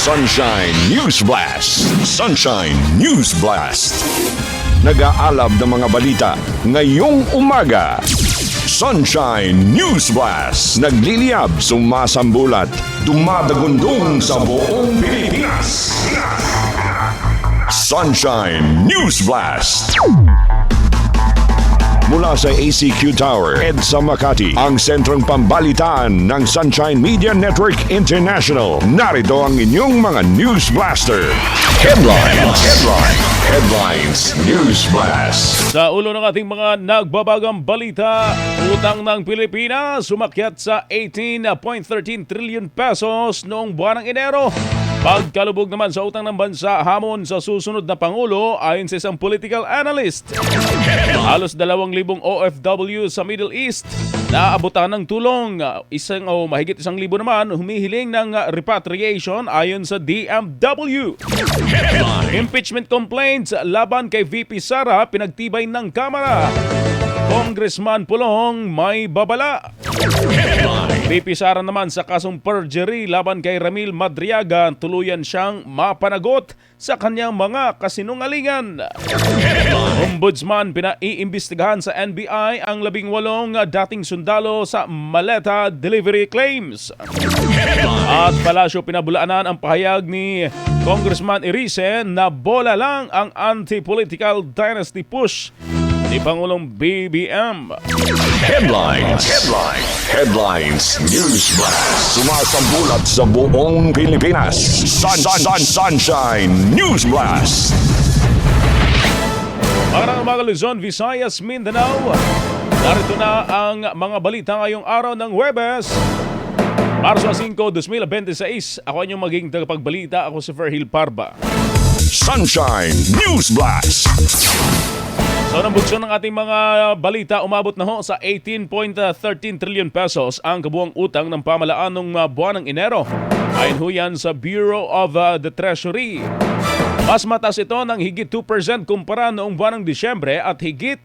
Sunshine News Blast. Sunshine News Blast. Nag-aalab ng mga balita ngayong umaga. Sunshine News Blast. Nagliliyab, sumasambulat, dumadagundong sa buong Pilipinas. Sunshine News Blast. Mula sa ACQ Tower, EDSA Makati, ang sentrong pambalitaan ng Sunshine Media Network International. Narito ang inyong mga News Blaster. Headlines News Blast. Sa ulo ng ating mga nagbabagang balita, utang ng Pilipinas sumakyat sa 18.13 trillion pesos noong buwan ng Enero. Pagkalubog naman sa utang ng bansa hamon sa susunod na Pangulo ayon sa isang political analyst. Halos 2,000 OFW sa Middle East naabutan ng tulong. Mahigit 1,000 naman humihiling ng repatriation ayon sa DMW. Impeachment complaints laban kay VP Sara pinagtibay ng Kamara. Congressman Pulong may babala. VP Sara naman sa kasong perjury laban kay Ramil Madriaga, tuluyan siyang mapanagot sa kanyang mga kasinungalingan. Ombudsman pinaiimbestigahan sa NBI ang 18 dating sundalo sa maleta delivery claims. At Palasyo pinabulaanan ang pahayag ni Congressman Erice na bola lang ang anti-political dynasty push ni Pangulong BBM. Headlines News Blast. Sumasambulat sa buong Pilipinas. Sunshine News Blast. Para mga Luzon, Visayas, Mindanao, narito na ang mga balita ngayong araw ng Huwebes, Marso 5, 2026. Ako inyong maging tagapagbalita. Ako si Ferhil Parba. Sunshine News Blast. So, nambuksyon ng ating mga balita, umabot na ho sa 18.13 trillion pesos ang kabuang utang ng pamahalaan noong buwan ng Enero. Ayon ho yan sa Bureau of the Treasury. Mas mataas ito ng higit 2% kumpara noong buwan ng Disyembre at higit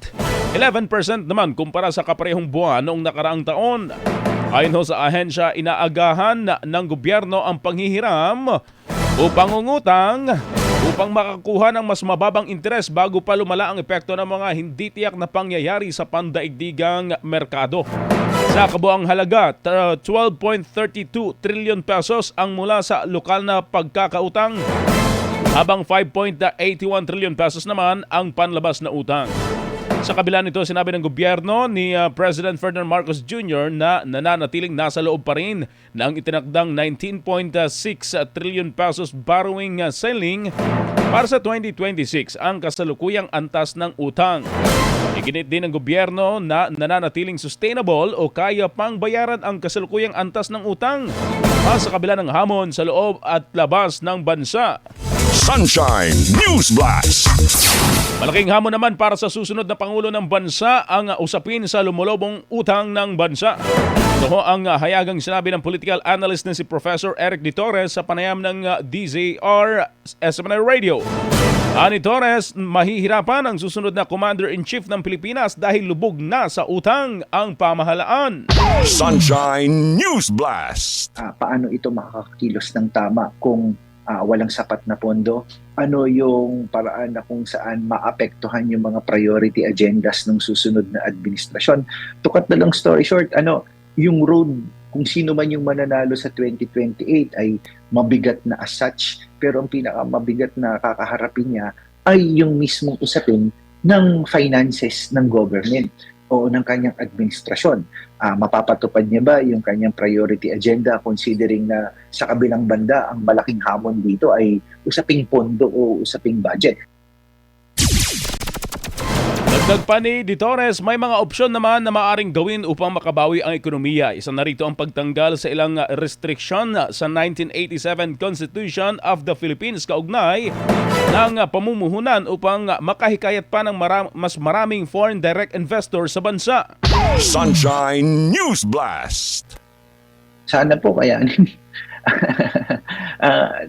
11% naman kumpara sa kaparehong buwan noong nakaraang taon. Ayon ho sa ahensya, inaagahan ng gobyerno ang panghihiram o pangungutang upang makakuha ng mas mababang interes bago pa lumala ang epekto ng mga hindi tiyak na pangyayari sa pandaigdigang merkado. Sa kabuang halaga, 12.32 trillion pesos ang mula sa lokal na pagkakautang, habang 5.81 trillion pesos naman ang panlabas na utang. Sa kabila nito, sinabi ng gobyerno ni President Ferdinand Marcos Jr. na nananatiling nasa loob pa rin ng itinakdang 19.6 trillion pesos borrowing ceiling para sa 2026 ang kasalukuyang antas ng utang. Iginit din ng gobyerno na nananatiling sustainable o kaya pang bayaran ang kasalukuyang antas ng utang sa kabila ng hamon sa loob at labas ng bansa. Sunshine News Blast. Malaking hamon naman para sa susunod na Pangulo ng bansa ang usapin sa lumulobong utang ng bansa. Ito ho ang hayagang sinabi ng political analyst na si Professor Eric De Torres sa panayam ng DZR SMNI Radio. Ani Torres, mahihirapan ang susunod na Commander-in-Chief ng Pilipinas dahil lubog na sa utang ang pamahalaan. Sunshine News Blast. Paano ito makakakilos ng tama kung walang sapat na pondo? Ano yung paraan na kung saan maapektuhan yung mga priority agendas ng susunod na administrasyon? To cut na lang story short, yung road, kung sino man yung mananalo sa 2028 ay mabigat na as such, pero ang pinakamabigat na kakaharapin niya ay yung mismong usapin ng finances ng government o ng kanyang administrasyon. Mapapatupad niya ba yung kanyang priority agenda considering na sa kabilang banda ang malaking hamon dito ay usaping pondo o usaping budget? Dagdag pa ni De Torres, may mga opsyon naman na maaaring gawin upang makabawi ang ekonomiya. Isa na rito ang pagtanggal sa ilang restriction sa 1987 Constitution of the Philippines kaugnay ng pamumuhunan upang makahikayat pa ng mas maraming foreign direct investors sa bansa. Sunshine News Blast. Sana po kaya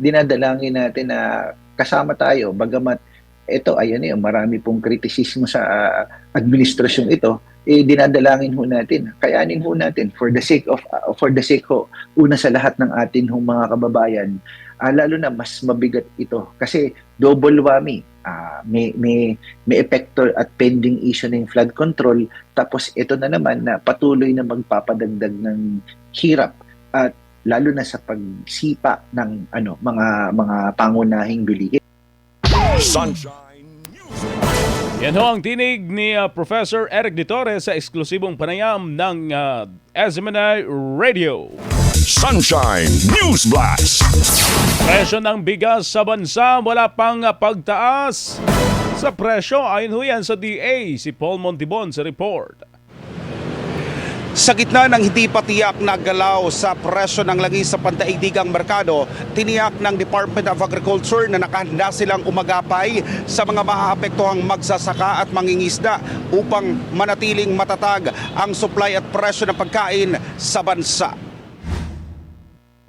dinadalangin natin na kasama tayo, bagamat ito, marami pong kritisismo sa administrasyong ito, dinadalangin ho natin, kayanin ho natin for the sake ho, una sa lahat ng atin hong mga kababayan, lalo na mas mabigat ito kasi double whammy. May epekto at pending issue ng flood control, tapos ito na naman na patuloy na magpapadagdag ng hirap at lalo na sa pagsipa ng mga pangunahing bilihin. Sunshine Yan ho ang tinig ni Professor Eric De Torres sa eksklusibong panayam ng SMNI Radio. Sunshine News Blast. Presyo ng bigas sa bansa wala pang pagtaas sa presyo. Ayon ho yan sa DA, si Paul Montibon sa report. Sa gitna ng hindi pa tiyak na galaw sa presyo ng langis sa pandaigdigang merkado, tiniyak ng Department of Agriculture na nakahanda silang umagapay sa mga maaapektuhang magsasaka at mangingisda upang manatiling matatag ang supply at presyo ng pagkain sa bansa.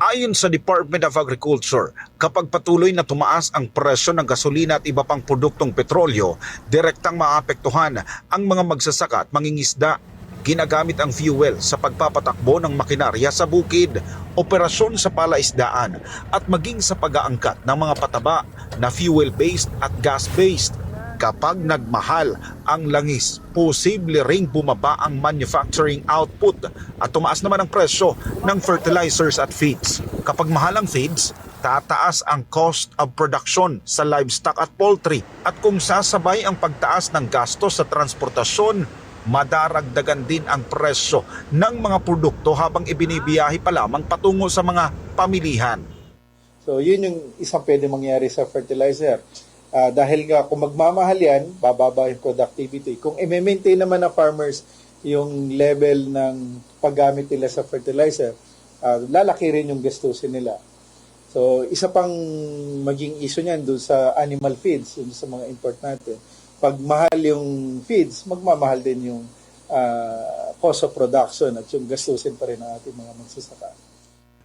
Ayon sa Department of Agriculture, kapag patuloy na tumaas ang presyo ng gasolina at iba pang produktong petrolyo, direktang maapektuhan ang mga magsasaka at mangingisda. Ginagamit ang fuel sa pagpapatakbo ng makinarya sa bukid, operasyon sa palaisdaan at maging sa pag-aangkat ng mga pataba na fuel-based at gas-based. Kapag nagmahal ang langis, posible ring bumaba ang manufacturing output at tumaas naman ang presyo ng fertilizers at feeds. Kapag mahal ang feeds, tataas ang cost of production sa livestock at poultry. At kung sasabay ang pagtaas ng gastos sa transportasyon, madaragdagan din ang presyo ng mga produkto habang ibinibiyahe pa lamang patungo sa mga pamilihan. So yun yung isang pwede mangyari sa fertilizer. Dahil nga kung magmamahal yan, bababa yung productivity. Kung i-maintain naman ng farmers yung level ng paggamit nila sa fertilizer, lalaki rin yung gastusin nila. So isa pang maging issue niyan doon sa animal feeds, doon sa mga import natin. Pag mahal yung feeds, magmamahal din yung cost of production at yung gastusin pa rin ng ating mga magsasaka.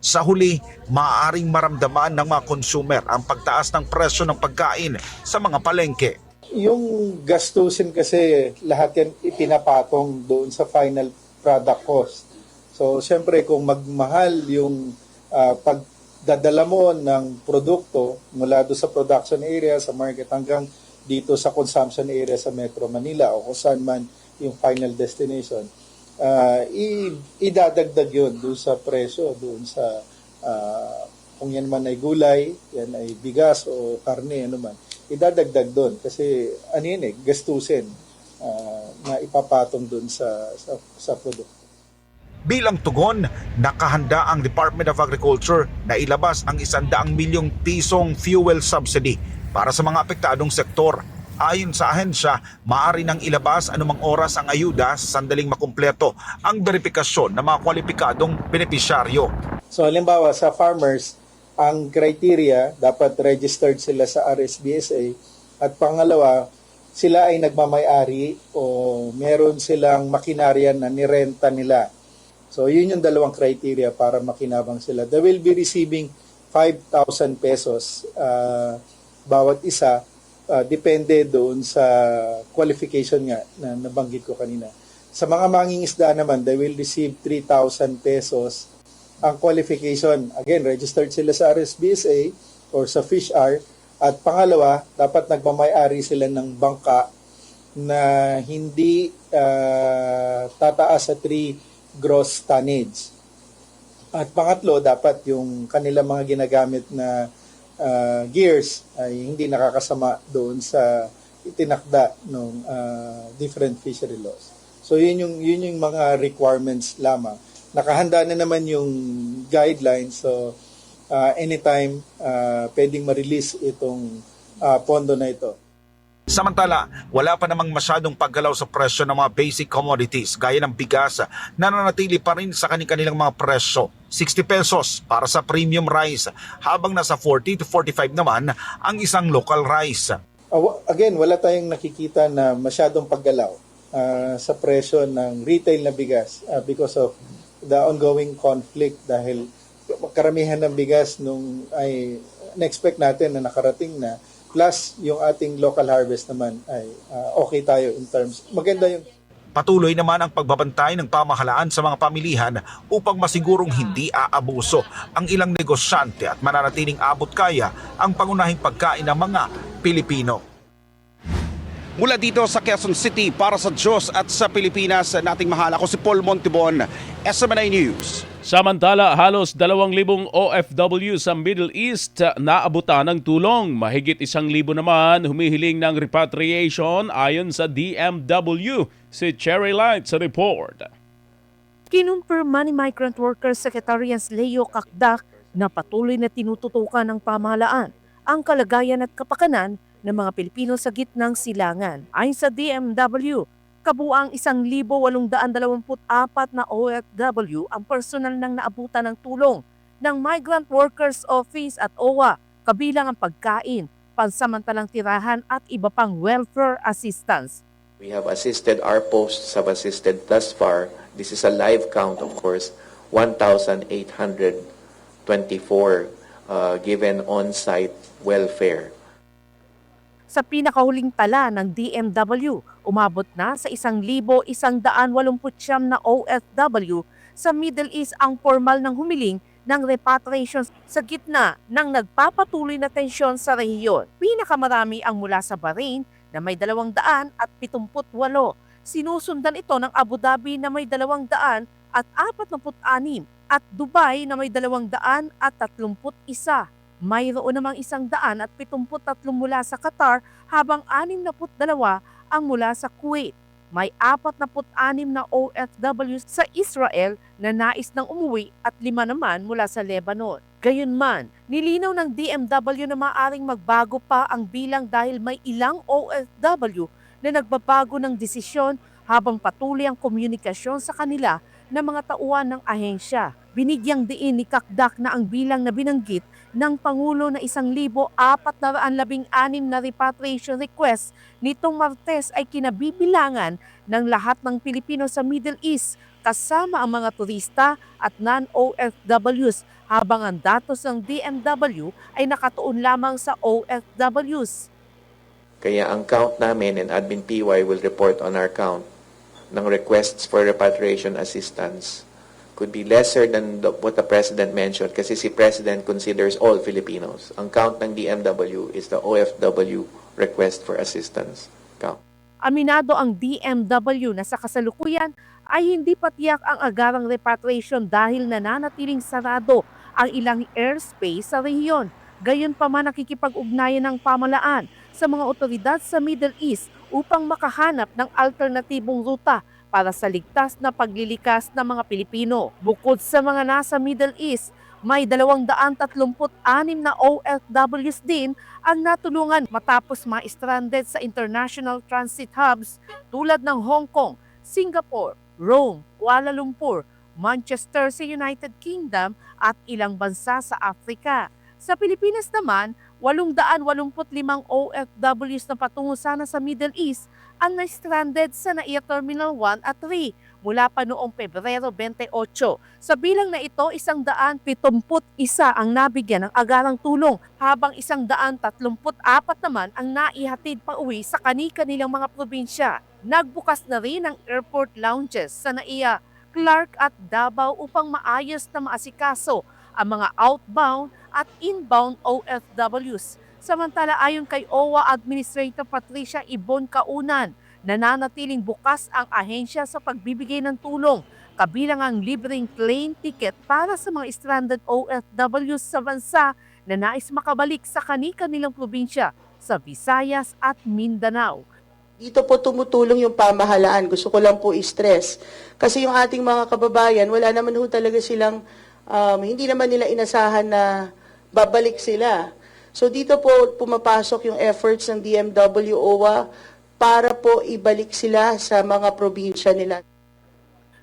Sa huli, maaaring maramdaman ng mga consumer ang pagtaas ng presyo ng pagkain sa mga palengke. Yung gastusin kasi lahat yan ipinapatong doon sa final product cost. So siyempre kung magmahal yung pagdadala mo ng produkto mula doon sa production area, sa market hanggang dito sa consumption area sa Metro Manila o kung saan man yung final destination, idadagdag yun doon sa presyo, doon sa kung yan man ay gulay, yan ay bigas o karne, ano man, idadagdag doon kasi gastusin na ipapatong doon sa produkto. Bilang tugon, nakahanda ang Department of Agriculture na ilabas ang 100 milyong pisong fuel subsidy para sa mga apektadong sektor. Ayon sa ahensya, maaari nang ilabas anumang oras ang ayuda sa sandaling makumpleto ang verifikasyon ng mga kwalipikadong benepisyaryo. So halimbawa sa farmers, ang criteria dapat registered sila sa RSBSA at pangalawa, sila ay nagmamay-ari o meron silang makinarya na nirenta nila. So yun yung dalawang criteria para makinabang sila. They will be receiving 5,000 pesos bawat isa. Depende doon sa qualification nga na nabanggit ko kanina. Sa mga mangingisda naman, they will receive 3,000 pesos. Ang qualification, again, registered sila sa RSBSA or sa FishR. At pangalawa, dapat nagmamay-ari sila ng bangka na hindi tataas sa 3 gross tonnage. At pangatlo, dapat yung kanilang mga ginagamit na gears ay hindi nakakasama doon sa itinakda ng different fishery laws. So yun yung mga requirements lamang. Nakahanda na naman yung guidelines, so anytime pwedeng ma-release itong pondo na ito. Samantala, wala pa namang masyadong paggalaw sa presyo ng mga basic commodities gaya ng bigas na nananatili pa rin sa kanilang mga presyo. 60 pesos para sa premium rice habang nasa 40 to 45 naman ang isang local rice. Again, wala tayong nakikita na masyadong paggalaw sa presyo ng retail na bigas because of the ongoing conflict dahil karamihan ng bigas nung ay na-expect natin na nakarating na. Plus, yung ating local harvest naman ay okay tayo in terms. Maganda yung... Patuloy naman ang pagbabantay ng pamahalaan sa mga pamilihan upang masigurong hindi aabuso ang ilang negosyante at mananatiling abot kaya ang pangunahing pagkain ng mga Pilipino. Mula dito sa Quezon City para sa Diyos at sa Pilipinas, nating mahal, ako si Paul Montibon, SMNI News. Samantala, halos 2,000 OFW sa Middle East naabutan ng tulong. Mahigit 1,000 naman humihiling ng repatriation ayon sa DMW. Si Cherry Light sa report. Kinumpirma ni Migrant Workers Secretary Leo Kakdak na patuloy na tinututukan ng pamahalaan ang kalagayan at kapakanan ng mga Pilipino sa gitnang silangan. Ayon sa DMW, kabuang 1,824 na OFW ang personal nang naabutan ng tulong ng Migrant Workers Office at OWA, kabilang ang pagkain, pansamantalang tirahan at iba pang welfare assistance. We have assisted, our posts have assisted thus far. This is a live count, of course, 1,824 given on-site welfare. Sa pinakahuling tala ng DMW, umabot na sa 1,189 na OFW sa Middle East ang formal ng humiling ng repatriation sa gitna ng nagpapatuloy na tensyon sa rehiyon. Pinakamarami ang mula sa Bahrain na may 278. Sinusundan ito ng Abu Dhabi na may 246 at Dubai na may 231. Mayroon namang 173 mula sa Qatar habang 62 ang mula sa Kuwait. May 46 na OFW sa Israel na nais nang umuwi at 5 naman mula sa Lebanon. Gayunman, nilinaw ng DMW na maaaring magbago pa ang bilang dahil may ilang OFW na nagbabago ng desisyon habang patuloy ang komunikasyon sa kanila ng mga tauhan ng ahensya. Binigyang diin ni Kakdak na ang bilang na binanggit ng Pangulo na 1,416 na repatriation request nitong Martes ay kinabibilangan ng lahat ng Pilipino sa Middle East kasama ang mga turista at non-OFWs habang ang datos ng DMW ay nakatuon lamang sa OFWs. Kaya ang count namin and Admin PY will report on our count ng requests for repatriation assistance could be lesser than what the President mentioned kasi si President considers all Filipinos. Ang count ng DMW is the OFW request for assistance count. Aminado ang DMW na sa kasalukuyan ay hindi patiyak ang agarang repatriation dahil nananatiling sarado ang ilang airspace sa rehiyon. Gayunpaman nakikipag-ugnayan ng pamahalaan sa mga otoridad sa Middle East upang makahanap ng alternatibong ruta para sa ligtas na paglilikas ng mga Pilipino. Bukod sa mga nasa Middle East, may 236 na OFWs din ang natulungan matapos ma-stranded sa international transit hubs tulad ng Hong Kong, Singapore, Rome, Kuala Lumpur, Manchester sa United Kingdom at ilang bansa sa Africa. Sa Pilipinas naman, 885 OFWs na patungo sana sa Middle East ang na-stranded sa NAIA Terminal 1 at 3 mula pa noong Pebrero 28. Sa bilang na ito, 171 ang nabigyan ng agarang tulong habang 134 naman ang naihatid pa uwi sa kani-kanilang mga probinsya. Nagbukas na rin ang airport lounges sa NAIA, Clark at Davao upang maayos na maasikaso ang mga outbound at inbound OFWs. Samantala ayon kay OWA Administrator Patricia Ibon Kaunan, nananatiling bukas ang ahensya sa pagbibigay ng tulong, kabilang ang libreng plane ticket para sa mga stranded OFWs sa bansa na nais makabalik sa kani-kanilang probinsya sa Visayas at Mindanao. Dito po tumutulong yung pamahalaan. Gusto ko lang po i-stress. Kasi yung ating mga kababayan, wala naman ho talaga silang, hindi naman nila inasahan na babalik sila. So dito po pumapasok yung efforts ng DMW OWA para po ibalik sila sa mga probinsya nila.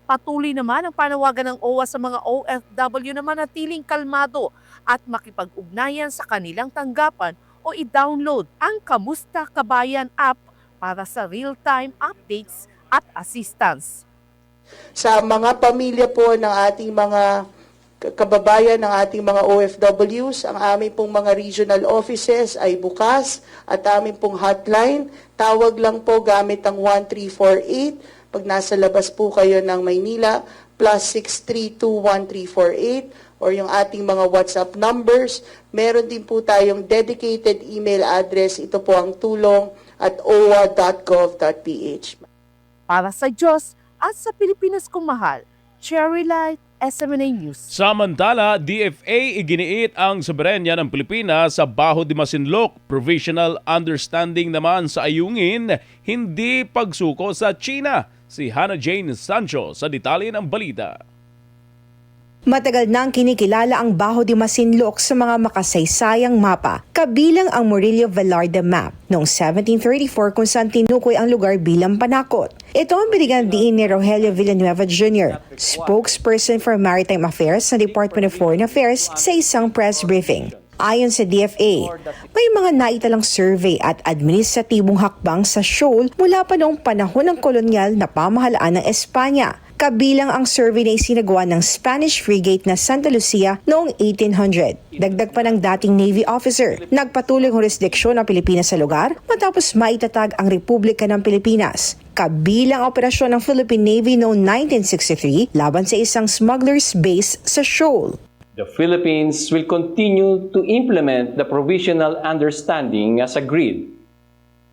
Patuloy naman ang panawagan ng OWA sa mga OFW na manatiling kalmado at makipag-ugnayan sa kanilang tanggapan o i-download ang Kamusta Kabayan app para sa real-time updates at assistance. Sa mga pamilya po ng ating mga kababayan, ng ating mga OFWs, ang aming pong mga regional offices ay bukas at aming pong hotline. Tawag lang po gamit ang 1348 Pag nasa labas po kayo ng Maynila, +6321348 or yung ating mga WhatsApp numbers. Meron din po tayong dedicated email address. Ito po ang tulong@owa.gov.ph. Para sa Diyos at sa Pilipinas kong mahal, Cherry Light, SMNA News. Samantala, DFA iginiit ang soberenya ng Pilipinas sa Baho de Masinloc. Provisional understanding naman sa ayungin, hindi pagsuko sa China. Si Hannah Jane Sancho sa detalye ng balita. Matagal nang kinikilala ang Baho de Masinloc sa mga makasaysayang mapa, kabilang ang Murillo Velarde map noong 1734 kung saan tinukoy ang lugar bilang panakot. Ito ang binigyan diin ni Rogelio Villanueva Jr., spokesperson for Maritime Affairs ng Department of Foreign Affairs sa isang press briefing. Ayon sa DFA, may mga naitalang survey at administratibong hakbang sa shoal mula pa noong panahon ng kolonyal na pamahalaan ng Espanya. Kabilang ang survey na isinagawa ng Spanish frigate na Santa Lucia noong 1800. Dagdag pa ng dating Navy officer, nagpatuloy ang jurisdiksyon ng Pilipinas sa lugar matapos maitatag ang Republika ng Pilipinas. Kabilang ang operasyon ng Philippine Navy noong 1963 laban sa isang smuggler's base sa shoal. The Philippines will continue to implement the provisional understanding as agreed.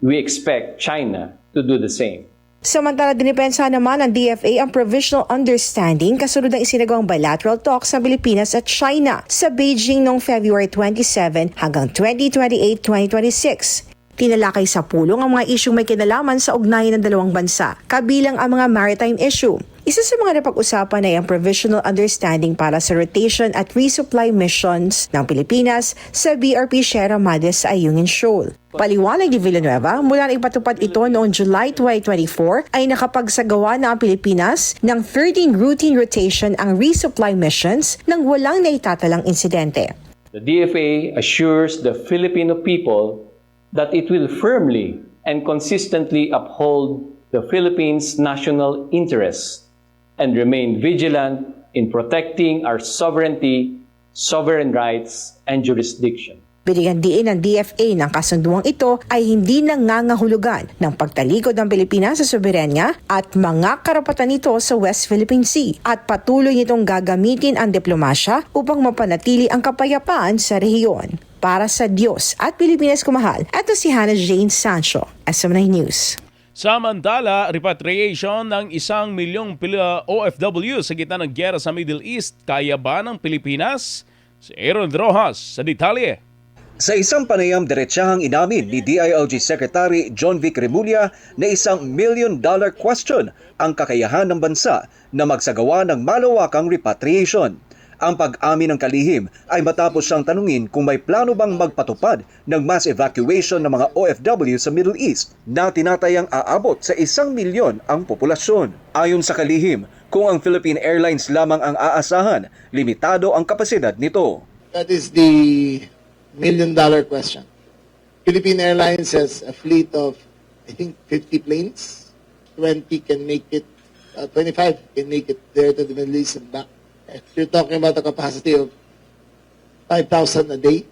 We expect China to do the same. Samantala, dinipensa naman ng DFA ang provisional understanding kasunod ng isinagawang bilateral talks sa Pilipinas at China sa Beijing noong February 27 hanggang 2028-2026. Tinalakay sa pulong ang mga isyong may kinalaman sa ugnayan ng dalawang bansa, kabilang ang mga maritime issue. Isa sa mga napag-usapan ay ang provisional understanding para sa rotation at resupply missions ng Pilipinas sa BRP Sierra Madre sa Ayungin Shoal. Paliwanag ni Villanueva, mula na ipatupad ito noong July 2024 ay nakapagsagawa na ang Pilipinas ng 13 routine rotation ang resupply missions nang walang naitatalang insidente. The DFA assures the Filipino people that it will firmly and consistently uphold the Philippines' national interests and remain vigilant in protecting our sovereignty, sovereign rights, and jurisdiction. Binigyan diin ng DFA ng kasunduang ito ay hindi nangangahulugan ng pagtalikod ng Pilipinas sa soberenya at mga karapatan nito sa West Philippine Sea at patuloy nitong gagamitin ang diplomasya upang mapanatili ang kapayapaan sa rehiyon. Para sa Diyos at Pilipinas kumahal, ito si Hannah Jane Sancho, SMNA News. Samantala, repatriation ng 1 milyong OFW sa gitna ng gyera sa Middle East, kaya ba ng Pilipinas? Si Aaron Rojas sa detalye. Sa isang panayam, diretsahang inamin ni DILG Secretary John Vic Remulla na $1 million question ang kakayahan ng bansa na magsagawa ng malawakang repatriation. Ang pag-amin ng kalihim ay matapos siyang tanungin kung may plano bang magpatupad ng mass evacuation ng mga OFW sa Middle East na tinatayang aabot sa 1 milyon ang populasyon. Ayon sa kalihim, kung ang Philippine Airlines lamang ang aasahan, limitado ang kapasidad nito. That is the million-dollar question. Philippine Airlines has a fleet of, I think, 50 planes. 20 can make it, 25 can make it there to the Middle East and back. If you're talking about a capacity of 5,000 a day,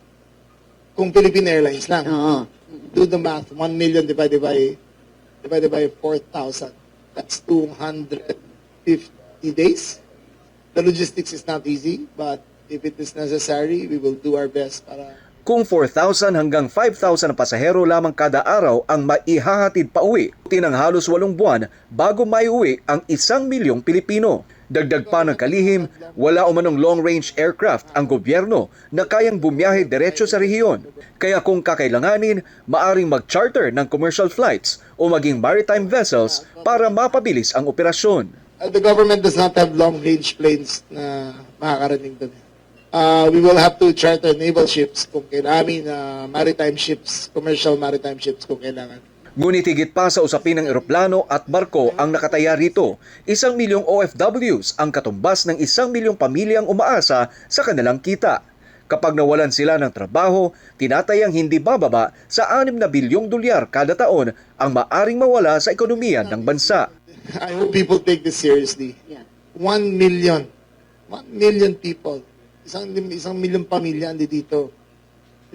kung Philippine Airlines lang, do the math, 1 million divided by 4,000. That's 250 days. The logistics is not easy, but if it is necessary, we will do our best para... Kung 4,000 hanggang 5,000 na pasahero lamang kada araw ang maihahatid pa uwi, tinang halos 8 buwan bago maiuwi ang 1 milyong Pilipino. Dagdag pa ng kalihim, wala umanong long-range aircraft ang gobyerno na kayang bumiyahe diretso sa rehiyon. Kaya kung kakailanganin, maaring mag-charter ng commercial flights o maging maritime vessels para mapabilis ang operasyon. The government does not have long-range planes na makakarating doon. We will have to charter naval ships kung kailangan, maritime ships, commercial maritime ships kung kailangan. Ngunit higit pa sa usapin ng eroplano at barko ang nakataya rito. 1 milyong OFWs ang katumbas ng 1 milyong pamilyang umaasa sa kanilang kita. Kapag nawalan sila ng trabaho, tinatayang hindi bababa sa $6 na bilyong kada taon ang maaring mawala sa ekonomiya ng bansa. I hope people take this seriously. 1 million. 1 million people. Isang milyong pamilya andi dito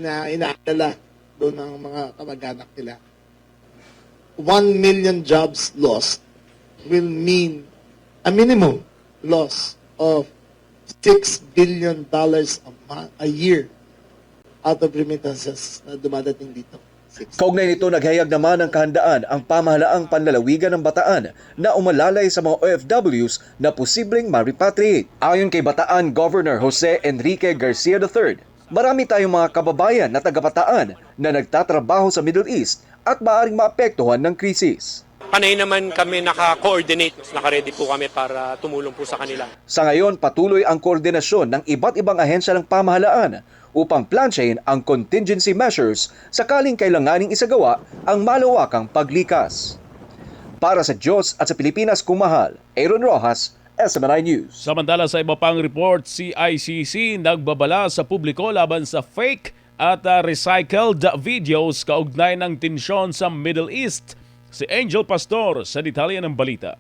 na inaalala doon ng mga kamag-anak nila. 1 million jobs lost. will mean a minimum loss of $6 billion a year out of remittances na dumadating dito. Kaugnay nito, naghayag naman ng kahandaan ang pamahalaang panlalawigan ng Bataan na umalalay sa mga OFWs na posibleng ma-repatriate. Ayon kay Bataan Governor Jose Enrique Garcia III, marami tayong mga kababayan na taga-Bataan na nagtatrabaho sa Middle East at maaaring maapektuhan ng krisis. Panay naman kami naka-coordinate, naka-ready po kami para tumulong po sa kanila. Sa ngayon, patuloy ang koordinasyon ng iba't ibang ahensya ng pamahalaan upang plansyahin ang contingency measures sakaling kailanganing isagawa ang malawakang paglikas. Para sa Diyos at sa Pilipinas kumahal, Aaron Rojas, SMNI News. Samantala sa iba pang report, CICC nagbabala sa publiko laban sa fake at recycled videos kaugnay ng tensyon sa Middle East. Si Angel Pastor sa detalye ng balita.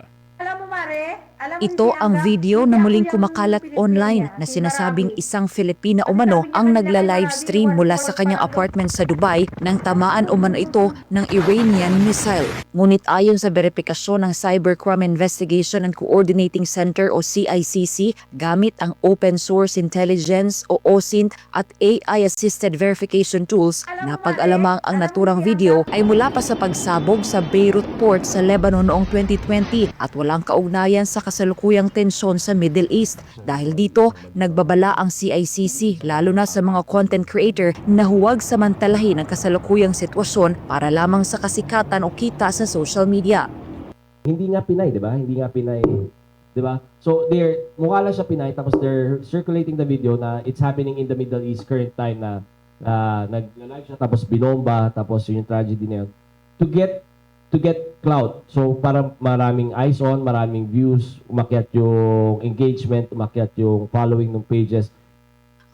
Ito ang video na muling kumakalat online na sinasabing isang Filipina umano ang nagla-livestream mula sa kanyang apartment sa Dubai nang tamaan umano ito ng Iranian missile. Ngunit ayon sa verifikasyon ng Cybercrime Investigation and Coordinating Center o CICC, gamit ang Open Source Intelligence o OSINT at AI-assisted verification tools, napag-alamang ang naturang video ay mula pa sa pagsabog sa Beirut port sa Lebanon noong 2020 at walang kaugnayan sa kasalukuyang tensyon sa Middle East. Dahil dito, nagbabala ang CICC lalo na sa mga content creator na huwag samantalahin ang kasalukuyang sitwasyon para lamang sa kasikatan o kita sa social media. Hindi nga Pinay, di ba? Hindi nga Pinay, di ba? So, mukha lang siya Pinay tapos they're circulating the video na it's happening in the Middle East current time na nag-live siya tapos binomba tapos yung tragedy na yun. To get clout. So, para maraming eyes on, maraming views, umakyat yung engagement, umakyat yung following ng pages.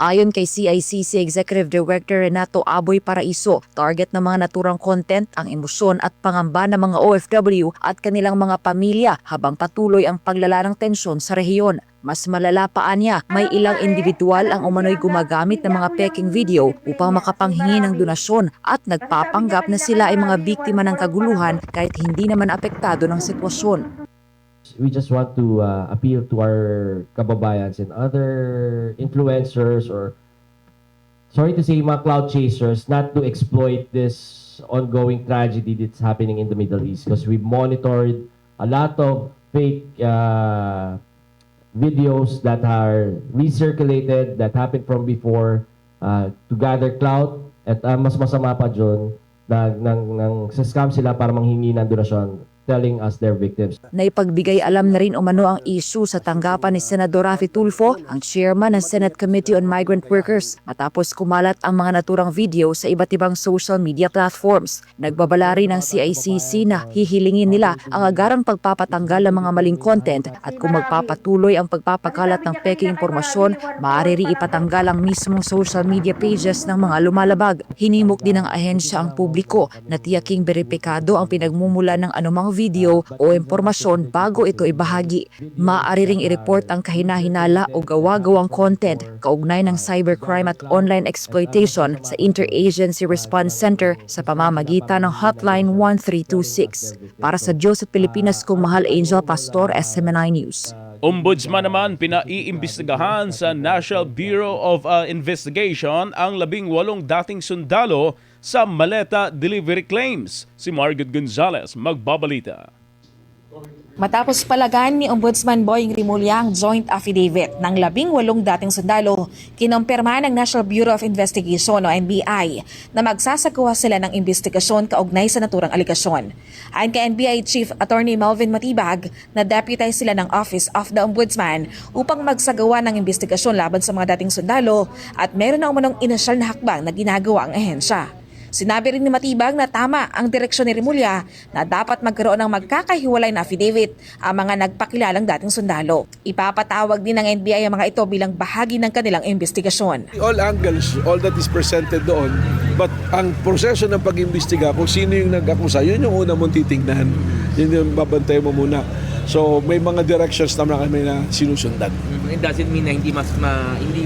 Ayon kay CICC Executive Director Renato Aboy Paraiso, target ng mga naturang content ang emosyon at pangamba ng mga OFW at kanilang mga pamilya habang patuloy ang paglala ng tensyon sa rehiyon. Mas malala pa niya, may ilang individual ang umano'y gumagamit ng mga peking video upang makapanghingi ng donasyon at nagpapanggap na sila ay mga biktima ng kaguluhan kahit hindi naman apektado ng sitwasyon. We just want to appeal to our kababayans and other influencers or, sorry to say, mga cloud chasers not to exploit this ongoing tragedy that's happening in the Middle East because we monitored a lot of fake videos that are recirculated that happened from before to gather clout at mas masama pa dyan nang scam sila para manghingi ng donasyon telling us their victims. Naipagbigay alam na rin umano ang issue sa tanggapan ni Senador Raffy Tulfo, ang chairman ng Senate Committee on Migrant Workers, matapos kumalat ang mga naturang video sa iba't ibang social media platforms. Nagbabala rin ang CICC na hihilingin nila ang agarang pagpapatanggal ng mga maling content at kung magpapatuloy ang pagpapakalat ng peking impormasyon, maaari rin ipatanggal ang mismong social media pages ng mga lumalabag. Hinimok din ng ahensya ang publiko na tiyaking beripikado ang pinagmumula ng anumang video o impormasyon bago ito ibahagi. Maaari ring i-report ang kahina-hinala o gawa-gawang content kaugnay ng cybercrime at online exploitation sa Interagency Response Center sa pamamagitan ng Hotline 1326. Para sa Diyos at Pilipinas, kumahal, Angel Pastor, SMNI News. Ombudsman naman pinaiimbestigahan sa National Bureau of Investigation ang 18 dating sundalo sa maleta delivery claims. Si Margaret Gonzalez magbabalita. Matapos palagan ni Ombudsman Boying Rimulya ang joint affidavit ng 18 dating sundalo, kinumpirma ng National Bureau of Investigation o NBI na magsasagawa sila ng investigasyon kaugnay sa naturang aligasyon. Ayon kay NBI Chief Attorney Melvin Matibag, na-deputize sila ng Office of the Ombudsman upang magsagawa ng investigasyon laban sa mga dating sundalo at meron na umanong inisyal na hakbang na ginagawa ang ahensya. Sinabi rin ni Matibag na tama ang direksyon ni Rimulya na dapat magkaroon ng magkakahiwalay na affidavit ang mga nagpakilalang dating sundalo. Ipapatawag din ng NBI ang mga ito bilang bahagi ng kanilang investigasyon. All angles, all that is presented doon, but ang proseso ng pag-imbestiga kung sino yung nag-akusa, yun yung una mong titignan. Yun yung babantay mo muna. So may mga directions naman kami na sinusundan. It doesn't mean na hindi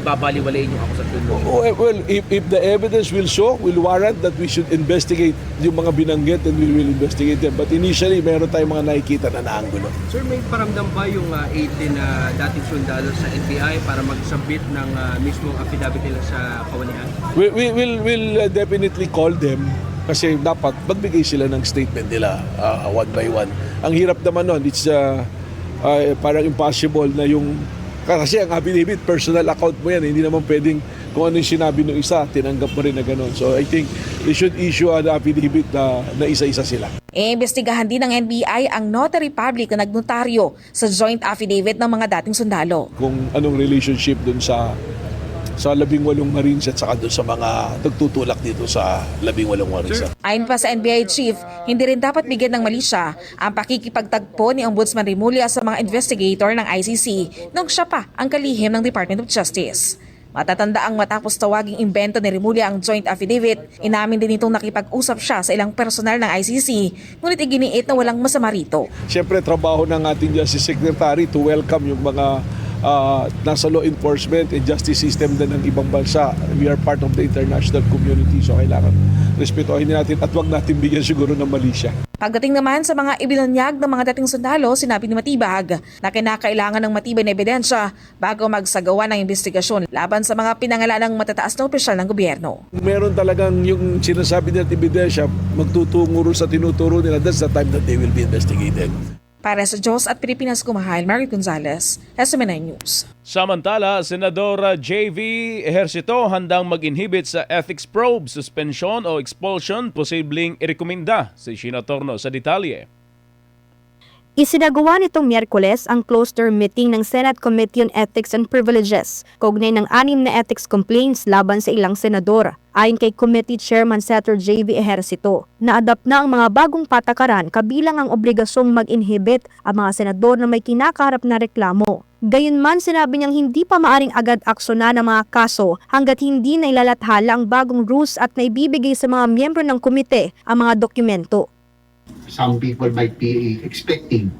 babaliwalayin yung akusasyon mo. Well, if the evidence will show, will warrant that we should investigate yung mga binanggit, and we will investigate them. But initially, meron tayong mga nakikita na naanggulo. Sir, may paramdam ba yung 18 na dating sundalo sa NBI para mag-submit ng mismong affidavit nila sa kawanian? We'll definitely call them kasi dapat magbigay sila ng statement nila one by one. Ang hirap naman nun, it's parang impossible na yung kasi ang affidavit, personal account mo yan, hindi naman pwedeng kung ano yung sinabi ng isa, tinanggap mo rin na gano'n. So I think they should issue an affidavit na isa-isa sila. Iimbestigahan din ng NBI ang notary public na nagnotaryo sa joint affidavit ng mga dating sundalo. Kung anong relationship dun sa 18 Marines at saka doon sa mga nagtutulak dito sa 18 Marines. Ayon pa sa NBI chief, hindi rin dapat bigyan ng mali siya ang pakikipagtagpo ni Ombudsman Remulla sa mga investigator ng ICC nung siya pa ang kalihim ng Department of Justice. Matatanda ang matapos tawaging imbento ni Remulla ang joint affidavit, inamin din itong nakipag-usap siya sa ilang personal ng ICC, ngunit iginiit na walang masama rito. Siyempre, trabaho ng ating Justice Secretary to welcome yung mga nasa law enforcement and justice system din ng ibang bansa. We are part of the international community, so kailangan respetuhin natin at wag natin bigyan siguro ng mali siya. Pagdating naman sa mga ibinunyag ng mga dating sundalo, sinabi ni Matibag na kinakailangan ng matibay na ebidensya bago magsagawa ng investigasyon laban sa mga pinangalanang matataas na opisyal ng gobyerno. Meron talagang yung sinasabi nila ebidensya, magtutungo sa tinuturo nila, that's the time that they will be investigated. Para sa Diyos at Pilipinas, kumahal, Mary Gonzalez, SMNI News. Samantala, Senador JV Ejercito handang mag-inhibit sa ethics probe, suspension o expulsion, posibleng irekomenda si Sheena Torno sa detalye. Isinagawa nitong Miyerkules ang closed-door meeting ng Senate Committee on Ethics and Privileges, kaugnay ng 6 na ethics complaints laban sa ilang senador. Ayon kay Committee Chairman Senator JV Ejercito, na-adapt na ang mga bagong patakaran kabilang ang obligasyong mag-inhibit ang mga senador na may kinakaharap na reklamo. Gayunman, sinabi niyang hindi pa maaring agad aksyonan ng mga kaso hanggat hindi na ilalathala ang bagong rules at naibibigay sa mga miyembro ng komite ang mga dokumento. Some people might be expecting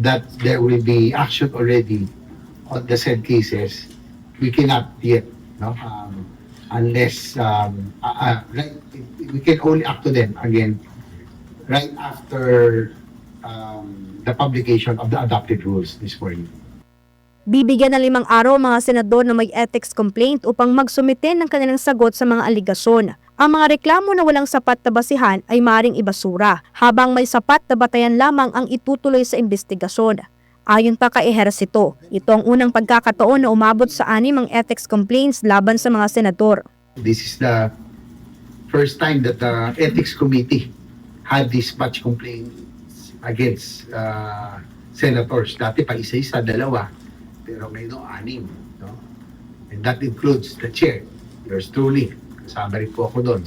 that there will be action already on the said cases. We cannot yet, no? Unless we can only act to them again right after the publication of the adopted rules this morning. Bibigyan ng 5 araw mga senador na may ethics complaint upang magsumite ng kanilang sagot sa mga aligasyon. Ang mga reklamo na walang sapat na basihan ay maaaring ibasura, habang may sapat na batayan lamang ang itutuloy sa investigasyon. Ayon pa kay Ejercito, ito ang unang pagkakataon na umabot sa 6 ang ethics complaints laban sa mga senador. This is the first time that the ethics committee had this much complaints against senators. Dati pa isa-isa, 2, pero ngayon 6, no? And that includes the chair, yours truly. Kasama rin po ako doon.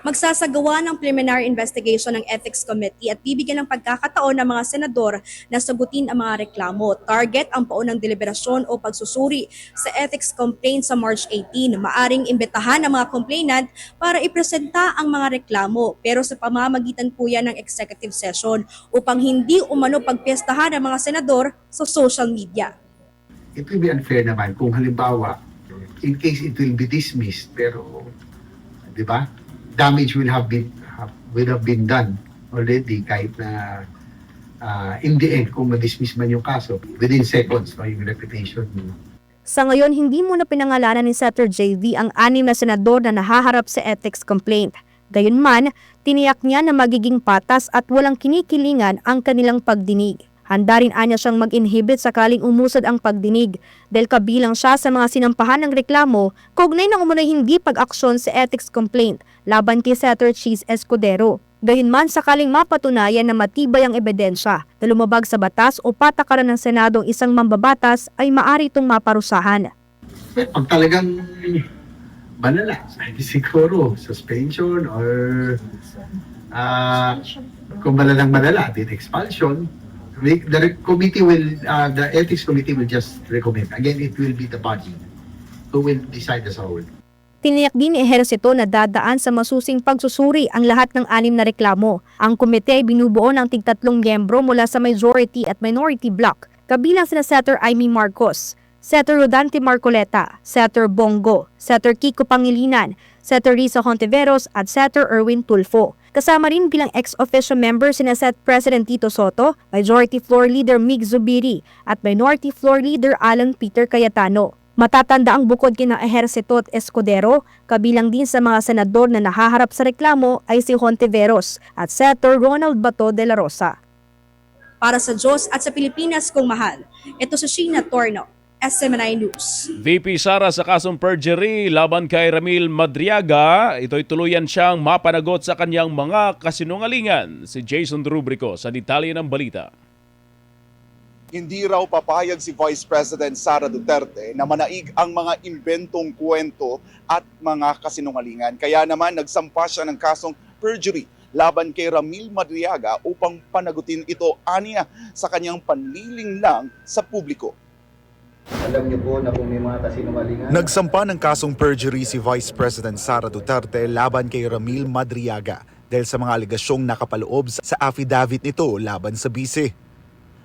Magsasagawa ng preliminary investigation ng Ethics Committee at bibigyan ng pagkakataon ng mga senador na sagutin ang mga reklamo. Target ang paunang deliberasyon o pagsusuri sa ethics complaint sa March 18. Maaring imbitahan ang mga complainant para ipresenta ang mga reklamo, pero sa pamamagitan po yan ng executive session upang hindi umano pagpiestahan ang mga senador sa social media. It will be unfair naman kung halimbawa, in case it will be dismissed, pero, di ba, damage will have been done already kahit na in the end, kung ma-dismiss man yung kaso, within seconds, no, yung reputation. Sa ngayon, hindi muna pinangalanan ni Senator JV ang 6 na senador na nahaharap sa ethics complaint. Gayunman, tiniyak niya na magiging patas at walang kinikilingan ang kanilang pagdinig. Handa rin anya siyang mag-inhibit sakaling umusad ang pagdinig dahil kabilang siya sa mga sinampahan ng reklamo kaugnay ng umunoy hindi pag-aksyon sa ethics complaint laban kay Senator Cheese Escudero. Gayunman, sakaling mapatunayan na matibay ang ebidensya na lumabag sa batas o patakaran ng Senadong isang mambabatas ay maaari itong maparusahan. Pag talagang malala, siguro suspension or kung malalang malala, din expulsion. The committee will, the ethics committee will just recommend. Again, it will be the body who will decide as a whole. Tiniyak din ni Ejercito na dadaan sa masusing pagsusuri ang lahat ng 6 na reklamo. Ang komite ay binubuo ng tig-3 miyembro mula sa majority at minority bloc, kabilang sina Senator Amy Marcos, Senator Rodante Marcoleta, Senator Bongo, Senator Kiko Pangilinan, Senator Risa Hontiveros at Senator Erwin Tulfo. Kasama rin bilang ex-officio member sina Senate President Tito Soto, Majority Floor Leader Mig Zubiri at Minority Floor Leader Alan Peter Cayetano. Matatanda ang bukod kina Ejercito at Escudero, kabilang din sa mga senador na nahaharap sa reklamo ay si Hontiveros at Senator Ronald Bato de la Rosa. Para sa Diyos at sa Pilipinas kong mahal, ito si Sheena Torno, SMNI News. VP Sara sa kasong perjury laban kay Ramil Madriaga, ito'y tuluyan siyang mapanagot sa kanyang mga kasinungalingan. Si Jason Rubrico sa detalye ng balita. Hindi raw papayag si Vice President Sara Duterte na manaig ang mga imbentong kwento at mga kasinungalingan. Kaya naman nagsampa siya ng kasong perjury laban kay Ramil Madriaga upang panagutin ito aniya sa kanyang panliling lang sa publiko. Alam niyo po na kung may mga kasinungalingan. Nagsampa ng kasong perjury si Vice President Sara Duterte laban kay Ramil Madriaga dahil sa mga alegasyong nakapaloob sa affidavit nito laban sa bise.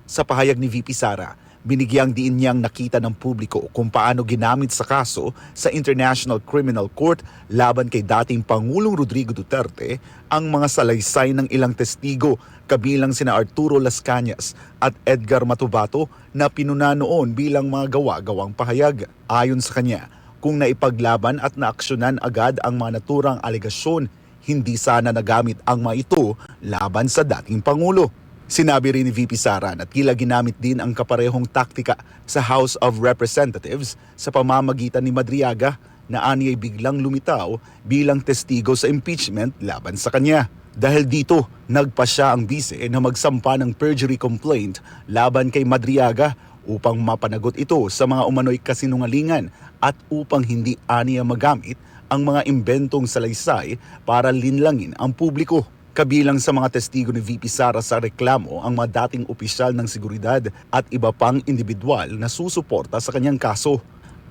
Sa pahayag ni VP Sara, binigyang diin niyang nakita ng publiko kung paano ginamit sa kaso sa International Criminal Court laban kay dating Pangulong Rodrigo Duterte ang mga salaysay ng ilang testigo kabilang sina Arturo Las Cañas at Edgar Matubato na pinuna noon bilang mga gawa-gawang pahayag. Ayon sa kanya, kung naipaglaban at naaksyonan agad ang mga naturang alegasyon, hindi sana nagamit ang mga ito laban sa dating Pangulo. Sinabi rin ni VP Sara na tila ginamit din ang kaparehong taktika sa House of Representatives sa pamamagitan ni Madriaga na aniya'y biglang lumitaw bilang testigo sa impeachment laban sa kanya. Dahil dito, nagpasya ang bise na magsampa ng perjury complaint laban kay Madriaga upang mapanagot ito sa mga umano'y kasinungalingan at upang hindi aniya magamit ang mga imbentong salaysay para linlangin ang publiko. Kabilang sa mga testigo ni VP Sara sa reklamo ang mga dating opisyal ng seguridad at iba pang individual na susuporta sa kanyang kaso.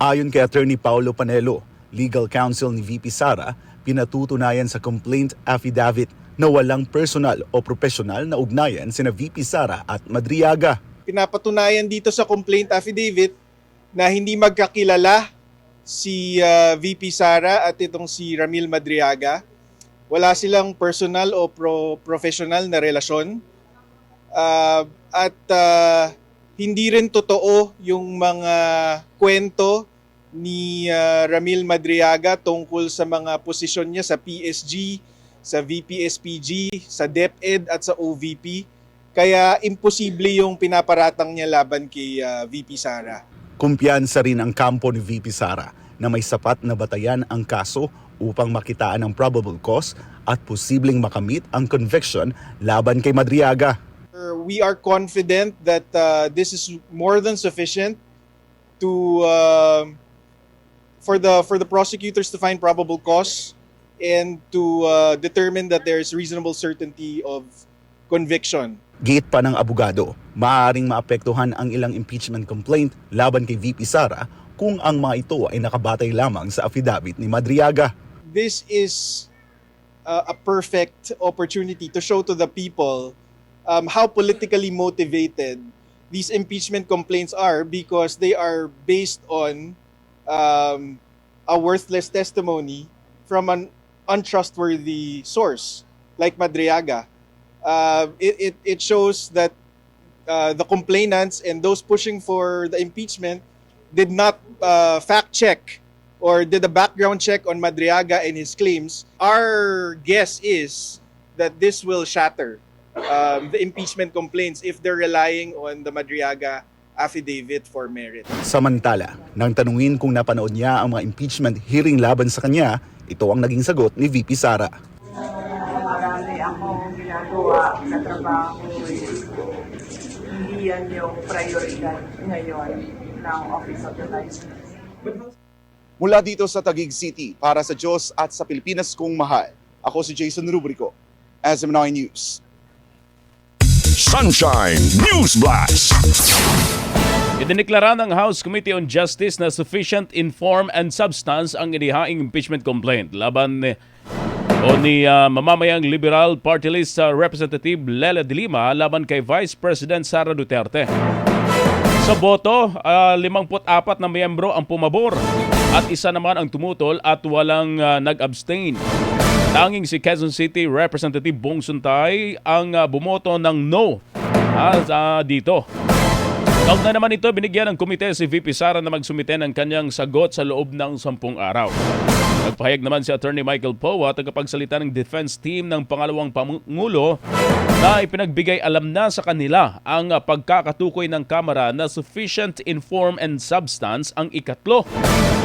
Ayon kay Attorney Paulo Panelo, legal counsel ni VP Sara, pinatutunayan sa complaint affidavit na walang personal o profesional na ugnayan sina VP Sara at Madriaga. Pinapatunayan dito sa complaint affidavit na hindi magkakilala si VP Sara at itong si Ramil Madriaga. Wala silang personal o professional na relasyon. At hindi rin totoo yung mga kwento ni Ramil Madriaga tungkol sa mga posisyon niya sa PSG, sa VP-SPG, sa DepEd at sa OVP. Kaya imposible yung pinaparatang niya laban kay VP Sara. Kumpiyansa rin ang kampo ni VP Sara na may sapat na batayan ang kaso upang makitaan ang probable cause at posibleng makamit ang conviction laban kay Madriaga. We are confident that this is more than sufficient to for the prosecutors to find probable cause and to determine that there is reasonable certainty of conviction. Gate pa ng abogado, maaaring maapektuhan ang ilang impeachment complaint laban kay VP Sara kung ang mga ito ay nakabatay lamang sa affidavit ni Madriaga. This is a perfect opportunity to show to the people how politically motivated these impeachment complaints are, because they are based on a worthless testimony from an untrustworthy source like Madriaga. It shows that the complainants and those pushing for the impeachment did not fact check or did a background check on Madriaga and his claims. Our guess is that this will shatter the impeachment complaints if they're relying on the Madriaga affidavit for merit. Samantala, nang tanungin kung napanood niya ang mga impeachment hearing laban sa kanya, ito ang naging sagot ni VP Sara. Marami akong ginagawa na trabaho, hindi yan yung prioridad ngayon ng Office of the Vice President. Mula dito sa Taguig City, para sa Diyos at sa Pilipinas kong mahal, ako si Jason Rubrico, SMNI News. Sunshine News Blast. Idineklara ng House Committee on Justice na sufficient in form and substance ang inihaing impeachment complaint laban ni mamamayang Liberal Party List Representative Lela de Lima laban kay Vice President Sara Duterte. Sa boto, 54 na miyembro ang pumabor at isa naman ang tumutol at walang nag-abstain. Tanging si Quezon City Representative Bong Suntay ang bumoto ng no dito. Kaugnay naman ito, binigyan ng komite si VP Sara na magsumite ng kanyang sagot sa loob ng 10 araw. Nagpahayag naman si Attorney Michael Poa, tagapagsalita ng defense team ng pangalawang Pangulo, na ipinagbigay alam na sa kanila ang pagkakatukoy ng Kamara na sufficient in form and substance ang ikatlo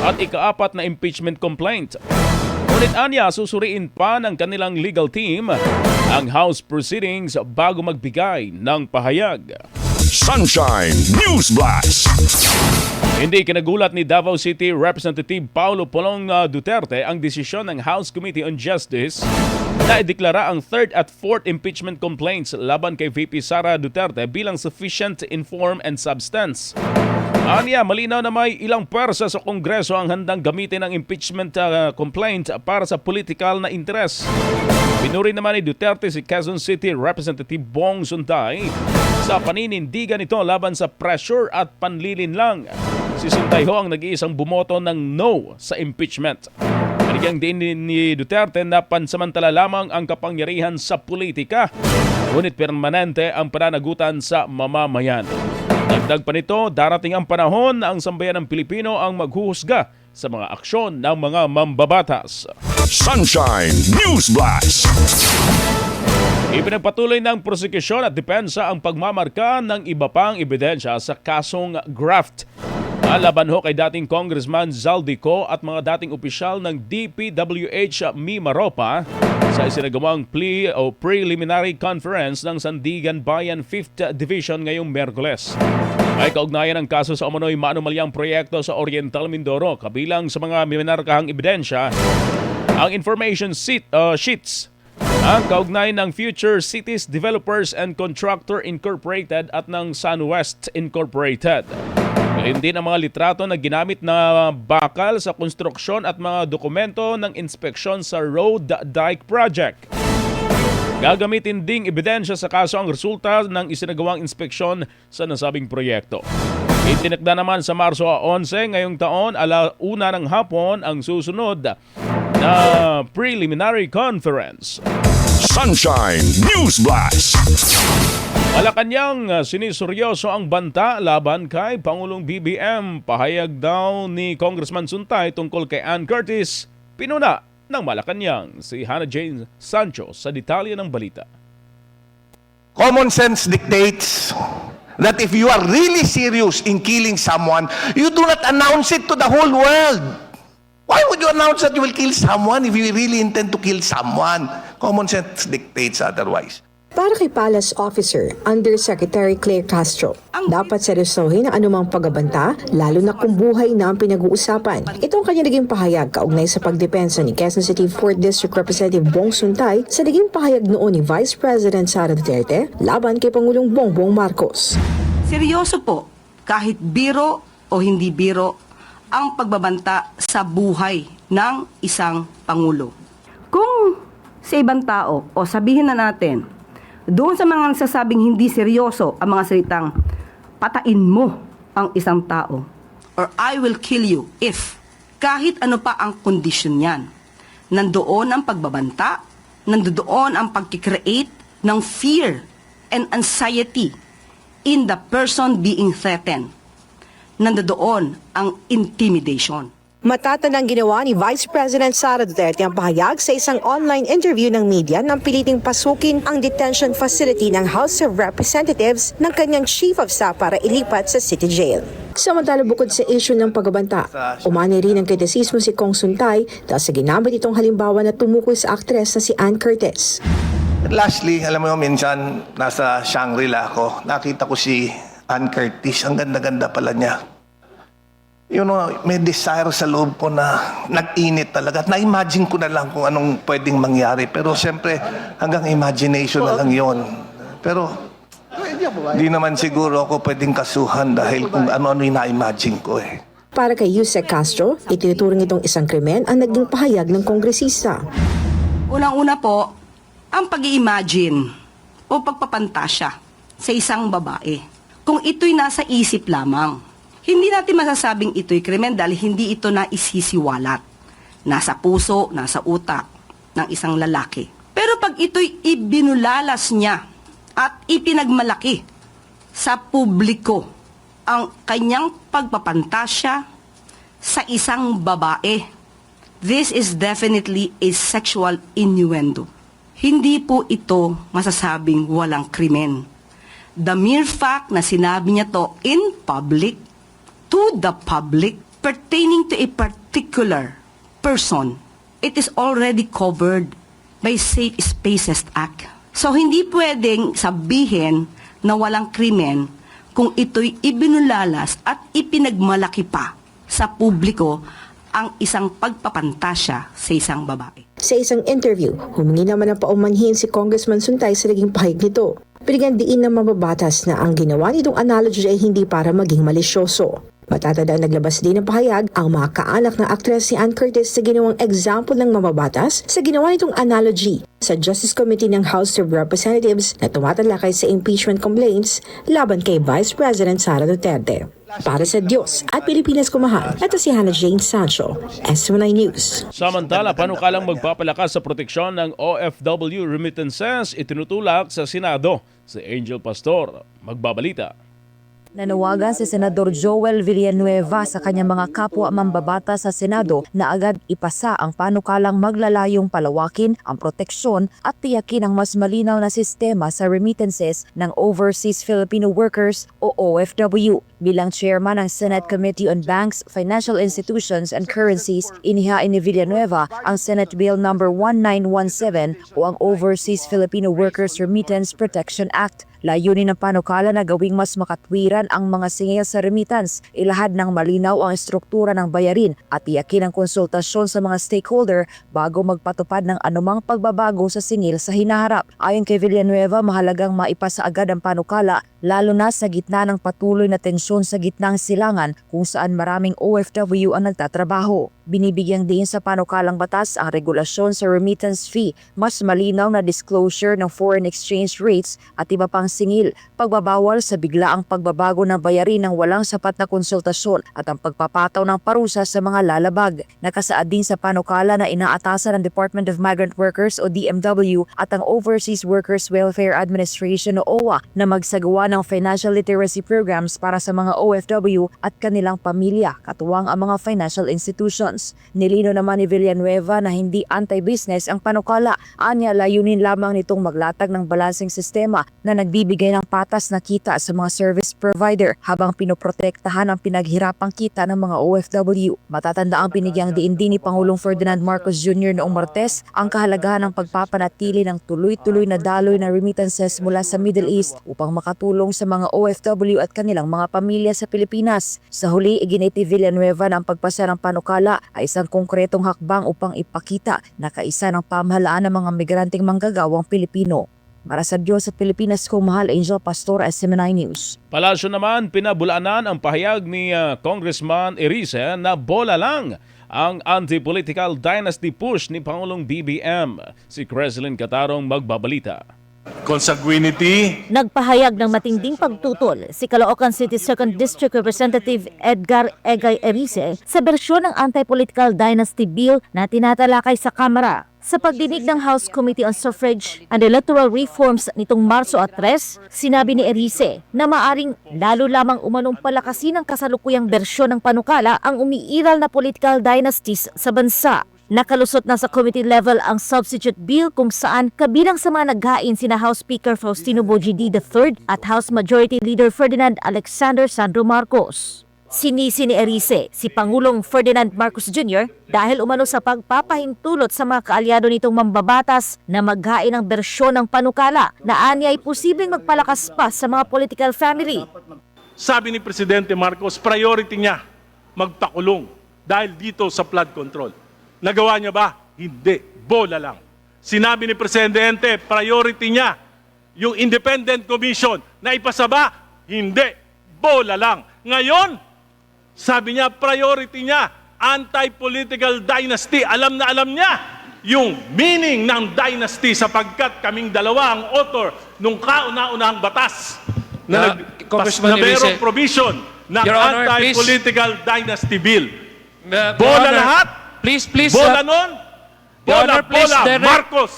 at ikaapat na impeachment complaint. Ngunit anya, susuriin pa ng kanilang legal team ang House proceedings bago magbigay ng pahayag. Sunshine News Blast. Hindi kinagulat ni Davao City Representative Paulo Polong Duterte ang desisyon ng House Committee on Justice na ideklara ang 3rd at 4th impeachment complaints laban kay VP Sara Duterte bilang sufficient in form and substance. Aniya, malinaw na may ilang pwersa sa Kongreso ang handang gamitin ang impeachment complaint para sa political na interes. Pinuri naman ni Duterte si Quezon City Representative Bong Suntay sa paninindigan nito laban sa pressure at panlilinlang. Si Suntay ho ang nag-iisang bumoto ng no sa impeachment. Binigyang din ni Duterte na pansamantala lamang ang kapangyarihan sa politika, ngunit permanente ang pananagutan sa mamamayan. Dagdag pa nito, darating ang panahon na ang sambayan ng Pilipino ang maghuhusga sa mga aksyon ng mga mambabatas. Sunshine News Blast. Ipinagpatuloy ng prosekusyon at depensa ang pagmamarka ng iba pang ebidensya sa kasong graft. Laban ho kay dating Congressman Zaldico at mga dating opisyal ng DPWH Mimaropa sa isinagawang preliminary conference ng Sandigan Bayan 5th Division ngayong Miyerkules. Ay kaugnayan ng kaso sa umano'y maanumalyang proyekto sa Oriental Mindoro. Kabilang sa mga minarkahang ebidensya, ang information sheets ang kaugnay ng Future Cities Developers and Contractor Incorporated at ng SunWest Incorporated. Ngayon din ang mga litrato na ginamit na bakal sa konstruksyon at mga dokumento ng inspeksyon sa Road Dike Project. Gagamitin ding ebidensya sa kaso ang resulta ng isinagawang inspeksyon sa nasabing proyekto. Itinakda naman sa Marso 11 ngayong taon, 1:00 ng hapon ang susunod na preliminary conference. Sunshine News Blast. Malacanang, siniseryoso ang banta laban kay Pangulong BBM. Pahayag daw ni Congressman Suntay tungkol kay Ann Curtis, pinuna ng Malacanang. Si Hannah Jane Sancho sa detalye ng balita. Common sense dictates that if you are really serious in killing someone, you do not announce it to the whole world. Why would you announce that you will kill someone if you really intend to kill someone? Common sense dictates otherwise. Para kay Palace Officer Undersecretary Claire Castro, dapat seryosohin ang anumang pagbabanta, lalo na kung buhay na ang pinag-uusapan. Ito ang kanya naging pahayag kaugnay sa pagdepensa ni Quezon City 4th District Representative Bong Suntay sa naging pahayag noon ni Vice President Sara Duterte laban kay Pangulong Bongbong Marcos. Seryoso po, kahit biro o hindi biro, ang pagbabanta sa buhay ng isang Pangulo. Kung sa ibang tao, o sabihin na natin, doon sa mga nagsasabing hindi seryoso ang mga salitang patain mo ang isang tao or I will kill you if kahit ano pa ang kondisyon niyan. Nandoon ang pagbabanta, nandoon ang pagkikreate ng fear and anxiety in the person being threatened. Nandoon ang intimidation. Matatandang ginawa ni Vice President Sara Duterte ang pahayag sa isang online interview ng media nang piliting pasukin ang detention facility ng House of Representatives ng kanyang Chief of Staff para ilipat sa City Jail. Samantala bukod sa issue ng pagbabanta, umani rin ang kritisismo si Kong Suntay dahil sa ginamit itong halimbawa na tumukoy sa aktres na si Ann Curtis. And lastly, alam mo minsan nasa Shangri-La ako, nakita ko si Ann Curtis, ang ganda-ganda pala niya. May desire sa loob ko na nag-init talaga. At na-imagine ko na lang kung anong pwedeng mangyari. Pero siyempre, hanggang imagination na lang yon. Pero, Di naman siguro ako pwedeng kasuhan dahil kung ano-ano yung na-imagine ko eh. Para kay Yusek Castro, itinuturing itong isang krimen ang naging pahayag ng kongresista. Unang-una po, ang pag-i-imagine o pagpapantasya sa isang babae. Kung ito'y nasa isip lamang, hindi natin masasabing ito'y krimen dahil hindi ito naisisiwalat. Nasa puso, nasa utak ng isang lalaki. Pero pag ito'y ibinulalas niya at ipinagmalaki sa publiko ang kanyang pagpapantasya sa isang babae, this is definitely a sexual innuendo. Hindi po ito masasabing walang krimen. The mere fact na sinabi niya to in public, to the public, pertaining to a particular person, it is already covered by Safe Spaces Act. So hindi pwedeng sabihin na walang krimen kung ito'y ibinulalas at ipinagmalaki pa sa publiko ang isang pagpapantasya sa isang babae. Sa isang interview, humingi naman ng paumanhin si Congressman Suntay sa naging pahayag nito. Binigyan diin ng mababatas na ang ginawa nitong analogy ay hindi para maging malisyoso. Matatandaan naglabas din ng pahayag ang mga kaanak ng aktres si Ann Curtis sa ginawang example ng mababatas sa ginawa nitong analogy sa Justice Committee ng House of Representatives na tumatalakay sa impeachment complaints laban kay Vice President Sara Duterte. Para sa Diyos at Pilipinas kumahal, ito si Hannah Jane Sancho, SMNI News. Samantala, panukalang magpapalakas sa proteksyon ng OFW remittances, itinutulak sa Senado si Angel Pastor. Magbabalita. Nanawagan si Senador Joel Villanueva sa kanyang mga kapwa mambabata sa Senado na agad ipasa ang panukalang maglalayong palawakin ang proteksyon at tiyakin ang mas malinaw na sistema sa remittances ng Overseas Filipino Workers o OFW. Bilang chairman ng Senate Committee on Banks, Financial Institutions and Currencies, inihain ni Villanueva ang Senate Bill No. 1917 o ang Overseas Filipino Workers Remittance Protection Act. Layunin ng panukala na gawing mas makatwiran ang mga singil sa remittance, ilahad ng malinaw ang estruktura ng bayarin at tiyakin ang konsultasyon sa mga stakeholder bago magpatupad ng anumang pagbabago sa singil sa hinaharap. Ayon kay Villanueva, mahalagang maipasa agad ang panukala lalo na sa gitna ng patuloy na tensyon sa gitnang silangan kung saan maraming OFW ang nagtatrabaho. Binibigyang din sa panukalang batas ang regulasyon sa remittance fee, mas malinaw na disclosure ng foreign exchange rates at iba pang singil, pagbabawal sa biglaang pagbabago ng bayarin ng walang sapat na konsultasyon at ang pagpapataw ng parusa sa mga lalabag. Nakasaad din sa panukala na inaatasan ng Department of Migrant Workers o DMW at ang Overseas Workers Welfare Administration o OWA na magsagawa ng financial literacy programs para sa mga OFW at kanilang pamilya, katuwang ang mga financial institutions. Nilino naman ni Villanueva na hindi anti-business ang panukala. Anya, layunin lamang nitong maglatag ng balancing sistema na nagbibigay ng patas na kita sa mga service provider habang pinoprotektahan ang pinaghirapang kita ng mga OFW. Matatanda ang binigyang diin din ni Pangulong Ferdinand Marcos Jr. noong Martes ang kahalagahan ng pagpapanatili ng tuloy-tuloy na daloy na remittances mula sa Middle East upang makatulong sa mga OFW at kanilang mga pamilya sa Pilipinas. Sa huli, iginiti Villanueva na ang pagpasa ng panukala ay isang konkretong hakbang upang ipakita na kaisa ng pamahalaan ng mga migranteng manggagawang Pilipino. Para sa Diyos at Pilipinas kung mahal, Angel Pastor, SMNI News. Palasyo naman, pinabulaanan ang pahayag ni Congressman Erice na bola lang ang anti-political dynasty push ni Pangulong BBM. Si Creslin Catarong magbabalita. Consanguinity. Nagpahayag ng matinding pagtutol si Caloocan City 2nd District Representative Edgar Egay Erice sa bersyon ng anti-political dynasty bill na tinatalakay sa Kamara. Sa pagdinig ng House Committee on Suffrage and Electoral Reforms nitong Marso 3, sinabi ni Erice na maaring lalo lamang umanong palakasin ang kasalukuyang bersyon ng panukala ang umiiral na political dynasties sa bansa. Nakalusot na sa committee level ang substitute bill kung saan kabilang sa mga naghain sina House Speaker Faustino Bojidi III at House Majority Leader Ferdinand Alexander Sandro Marcos. Sinisi ni Erice si Pangulong Ferdinand Marcos Jr. dahil umano sa pagpapahintulot sa mga kaalyado nitong mambabatas na maghain ng bersyon ng panukala na anya ay posibleng magpalakas pa sa mga political family. Sabi ni Presidente Marcos, priority niya magpakulong dahil dito sa flood control. Nagawa niya ba? Hindi. Bola lang. Sinabi ni Presidente, priority niya yung independent commission na ipasaba, hindi, bola lang. Ngayon, sabi niya, priority niya, anti-political dynasty. Alam na alam niya yung meaning ng dynasty sapagkat kaming dalawa ang author nung kauna-unahang batas na Congressman merong Erice, provision ng Your Honor, anti-political dynasty bill. Your Bola Honor, lahat. Please, Bola nun. Your Honor, please, Bola, direct- Marcos.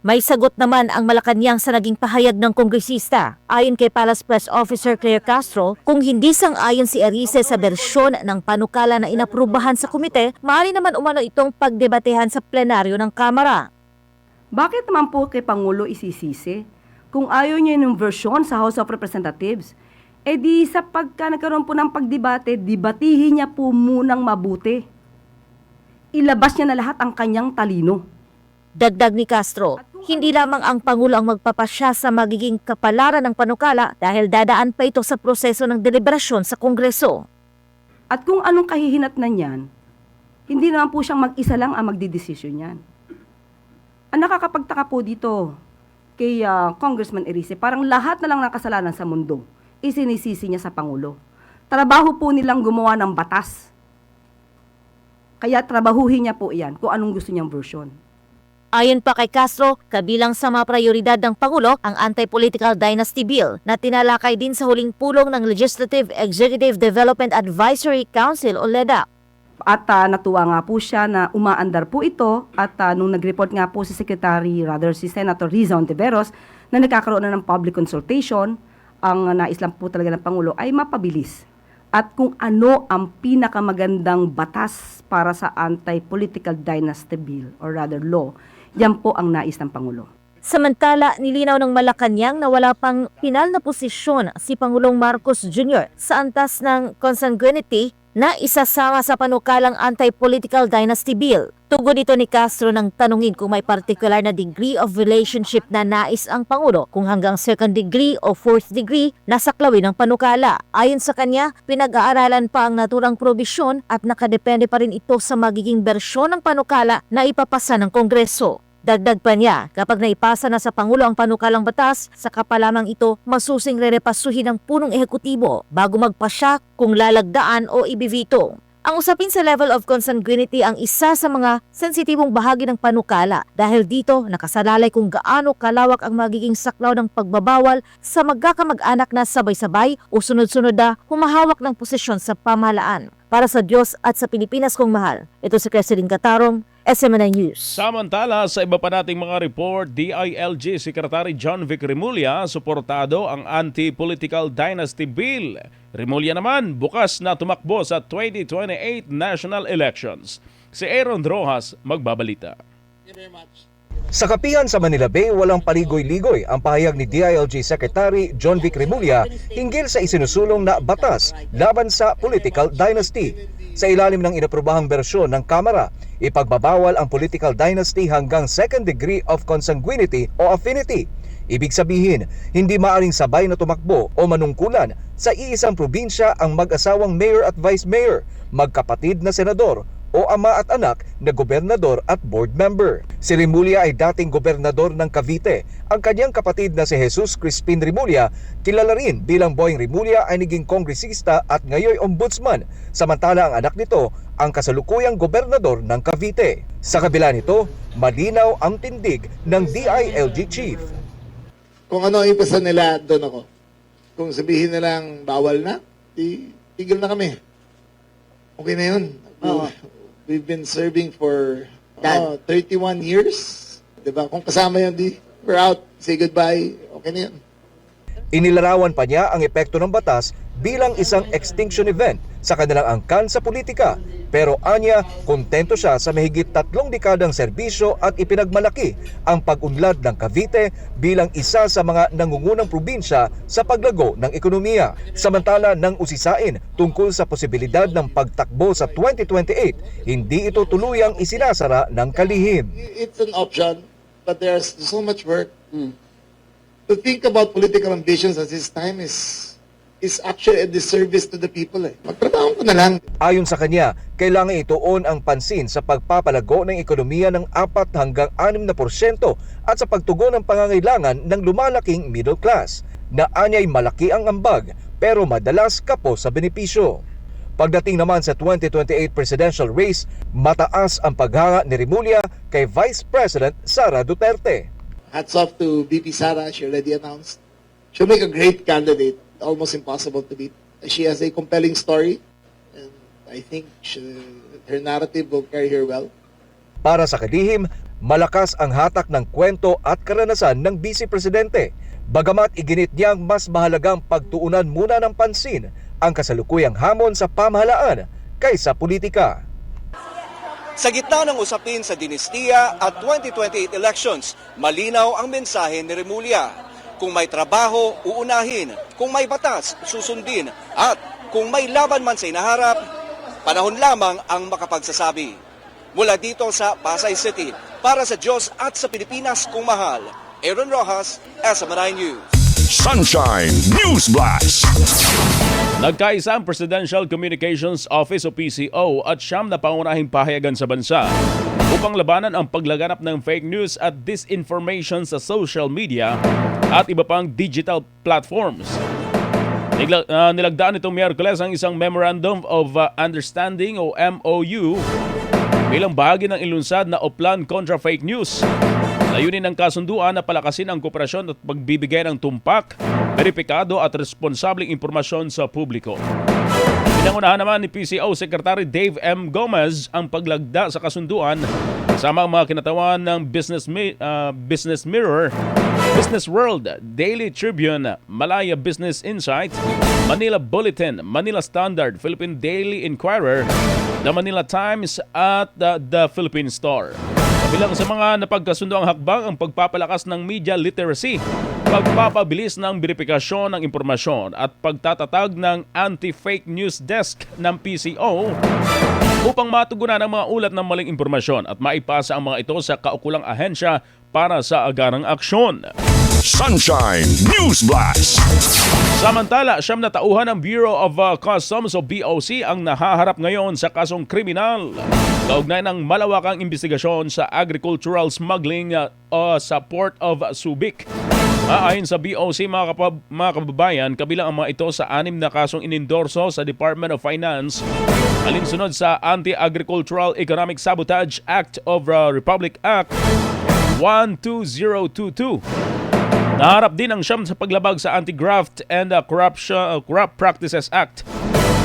May sagot naman ang Malacanang sa naging pahayag ng kongresista. Ayon kay Palace Press Officer Claire Castro, kung hindi sang-ayon si Erice sa bersyon ng panukala na inaprubahan sa komite, maaari naman umano itong pagdebatehan sa plenaryo ng Kamara. Bakit naman po kay Pangulo isisisi? Kung ayaw niya ng version sa House of Representatives, di sa pagka nagkaroon po ng pagdebate, debatihin niya po munang mabuti. Ilabas niya na lahat ang kanyang talino. Dagdag ni Castro, hindi lamang ang Pangulo ang magpapasya sa magiging kapalaran ng panukala dahil dadaan pa ito sa proseso ng deliberasyon sa Kongreso. At kung anong kahihinatnan niyan, hindi naman po siyang mag-isa lang ang magdidesisyon niyan. Ang nakakapagtaka po dito kay Congressman Erice, parang lahat na lang ng kasalanan sa mundo isinisisi niya sa Pangulo. Trabaho po nilang gumawa ng batas. Kaya trabahuhin niya po iyan kung anong gusto niyang version. Ayon pa kay Castro, kabilang sa mga prioridad ng Pangulo ang Anti-Political Dynasty Bill na tinalakay din sa huling pulong ng Legislative Executive Development Advisory Council o LEDA. At natuwa nga po siya na umaandar po ito at nung nag-report nga po si si Senator Riza Ontiveros na nagkakaroon na ng public consultation, ang nais lang po talaga ng Pangulo ay mapabilis. At kung ano ang pinakamagandang batas para sa Anti-Political Dynasty Bill or rather law, yan po ang nais ng Pangulo. Samantala, nilinaw ng Malacanang na wala pang pinal na posisyon si Pangulong Marcos Jr. sa antas ng consanguinity na isasama sa panukalang Anti-Political Dynasty Bill. Tugon ito ni Castro nang tanungin kung may particular na degree of relationship na nais ang Pangulo, kung hanggang 2nd degree o 4th degree nasa klawi ng panukala. Ayon sa kanya, pinag-aaralan pa ang naturang probisyon at nakadepende pa rin ito sa magiging bersyon ng panukala na ipapasa ng Kongreso. Dagdag pa niya, kapag naipasa na sa Pangulo ang panukalang batas, saka pa lamang ito masusing rerepasuhin ng punong ehekutibo bago magpasya kung lalagdaan o ibivito. Ang usapin sa level of consanguinity ang isa sa mga sensitibong bahagi ng panukala dahil dito nakasalalay kung gaano kalawak ang magiging saklaw ng pagbabawal sa magkakamag-anak na sabay-sabay o sunod-sunod na humahawak ng posisyon sa pamahalaan. Para sa Diyos at sa Pilipinas kong mahal, ito si Cresceline Catarong, SMNI News. Samantala, sa iba pa nating mga report, DILG Secretary John Vic Remulla suportado ang Anti-Political Dynasty Bill. Remulla naman bukas na tumakbo sa 2028 national elections. Si Aaron Rojas magbabalita. Sa kapihan sa Manila Bay, walang paligoy-ligoy ang pahayag ni DILG Secretary John Vic Remulla hinggil sa isinusulong na batas laban sa political dynasty. Sa ilalim ng inaprobahang bersyon ng Kamara, ipagbabawal ang political dynasty hanggang 2nd degree of consanguinity o affinity. Ibig sabihin, hindi maaring sabay na tumakbo o manungkulan sa iisang probinsya ang mag-asawang mayor at vice mayor, magkapatid na senador o ama at anak na gobernador at board member. Si Remulla ay dating gobernador ng Cavite. Ang kanyang kapatid na si Jesus Crispin Remulla, kilala rin bilang Boying Remulla, ay naging kongresista at ngayon ombudsman. Samantala ang anak nito ang kasalukuyang gobernador ng Cavite. Sa kabila nito, malinaw ang tindig ng DILG chief. Kung ano ipasa nila, doon ako. Kung sabihin nilang bawal na, tigil na kami. Okay na yun. We've been serving for 31 years. Diba? Kung kasama yun, we're out. Say goodbye. Okay na yun. Inilarawan pa niya ang epekto ng batas bilang isang extinction event sa kanilang angkan sa politika. Pero anya, kontento siya sa mahigit 3 dekadang serbisyo at ipinagmalaki ang pag-unlad ng Cavite bilang isa sa mga nangungunang probinsya sa paglago ng ekonomiya. Samantala nang usisain tungkol sa posibilidad ng pagtakbo sa 2028, hindi ito tuluyang isinasara ng kalihim. It's an option, but there's so much work. To think about political ambitions at this time is is actually a disservice to the people. Magtrabaho ko na lang. Ayon sa kanya, kailangan ituon ang pansin sa pagpapalago ng ekonomiya ng 4 hanggang 6% at sa pagtugon ng pangangailangan ng lumalaking middle class, na anyay malaki ang ambag pero madalas kapos sa benepisyo. Pagdating naman sa 2028 presidential race, mataas ang paghanga ni Remulla kay Vice President Sara Duterte. Hats off to VP Sara. She already announced. She'll make a great candidate. Almost impossible to beat. She has a compelling story. And I think her narrative will carry her well. Para sa kalihim, malakas ang hatak ng kwento at karanasan ng Vice Presidente. Bagamat iginit niyang mas mahalagang pagtuunan muna ng pansin ang kasalukuyang hamon sa pamahalaan kaysa politika. Sa gitna ng usapin sa dinistiya at 2028 elections, malinaw ang mensahe ni Remulla. Kung may trabaho, uunahin. Kung may batas, susundin. At kung may laban man sa inaharap, panahon lamang ang makapagsasabi. Mula dito sa Pasay City, para sa Diyos at sa Pilipinas kung mahal, Aaron Rojas, SMNI News. Sunshine News Blast. Nagkaisa ang Presidential Communications Office o PCO at siyam na pangunahing pahayagan sa bansa upang labanan ang paglaganap ng fake news at disinformation sa social media at iba pang digital platforms. Nilagdaan itong Miyerkules ang isang Memorandum of Understanding o MOU bilang bahagi ng ilunsad na Oplan kontra Fake News. Layunin ng kasunduan na palakasin ang kooperasyon at pagbibigay ng tumpak, beripikado at responsabling impormasyon sa publiko. Pinangunahan naman ni PCO Secretary Dave M. Gomez ang paglagda sa kasunduan kasama ang mga kinatawan ng Business Mirror, Business World, Daily Tribune, Malaya Business Insight, Manila Bulletin, Manila Standard, Philippine Daily Inquirer, The Manila Times at The Philippine Star. Kabilang sa mga napagkasundo ang hakbang ang pagpapalakas ng media literacy, pagpapabilis ng verifikasyon ng impormasyon at pagtatatag ng anti-fake news desk ng PCO upang matugunan ang mga ulat ng maling impormasyon at maipasa ang mga ito sa kaukulang ahensya para sa agarang aksyon. Sunshine News Blast. Samantala, siyam na tauhan ng Bureau of Customs o BOC ang nahaharap ngayon sa kasong kriminal kaugnay ng malawakang investigasyon sa agricultural smuggling sa Port of Subic. Ayon sa BOC, mga kababayan, kabilang ang mga ito sa 6 na kasong inendorso sa Department of Finance alinsunod sa Anti-Agricultural Economic Sabotage Act of Republic Act 12022. Naharap din ang siyam sa paglabag sa Anti-Graft and Corrupt Practices Act.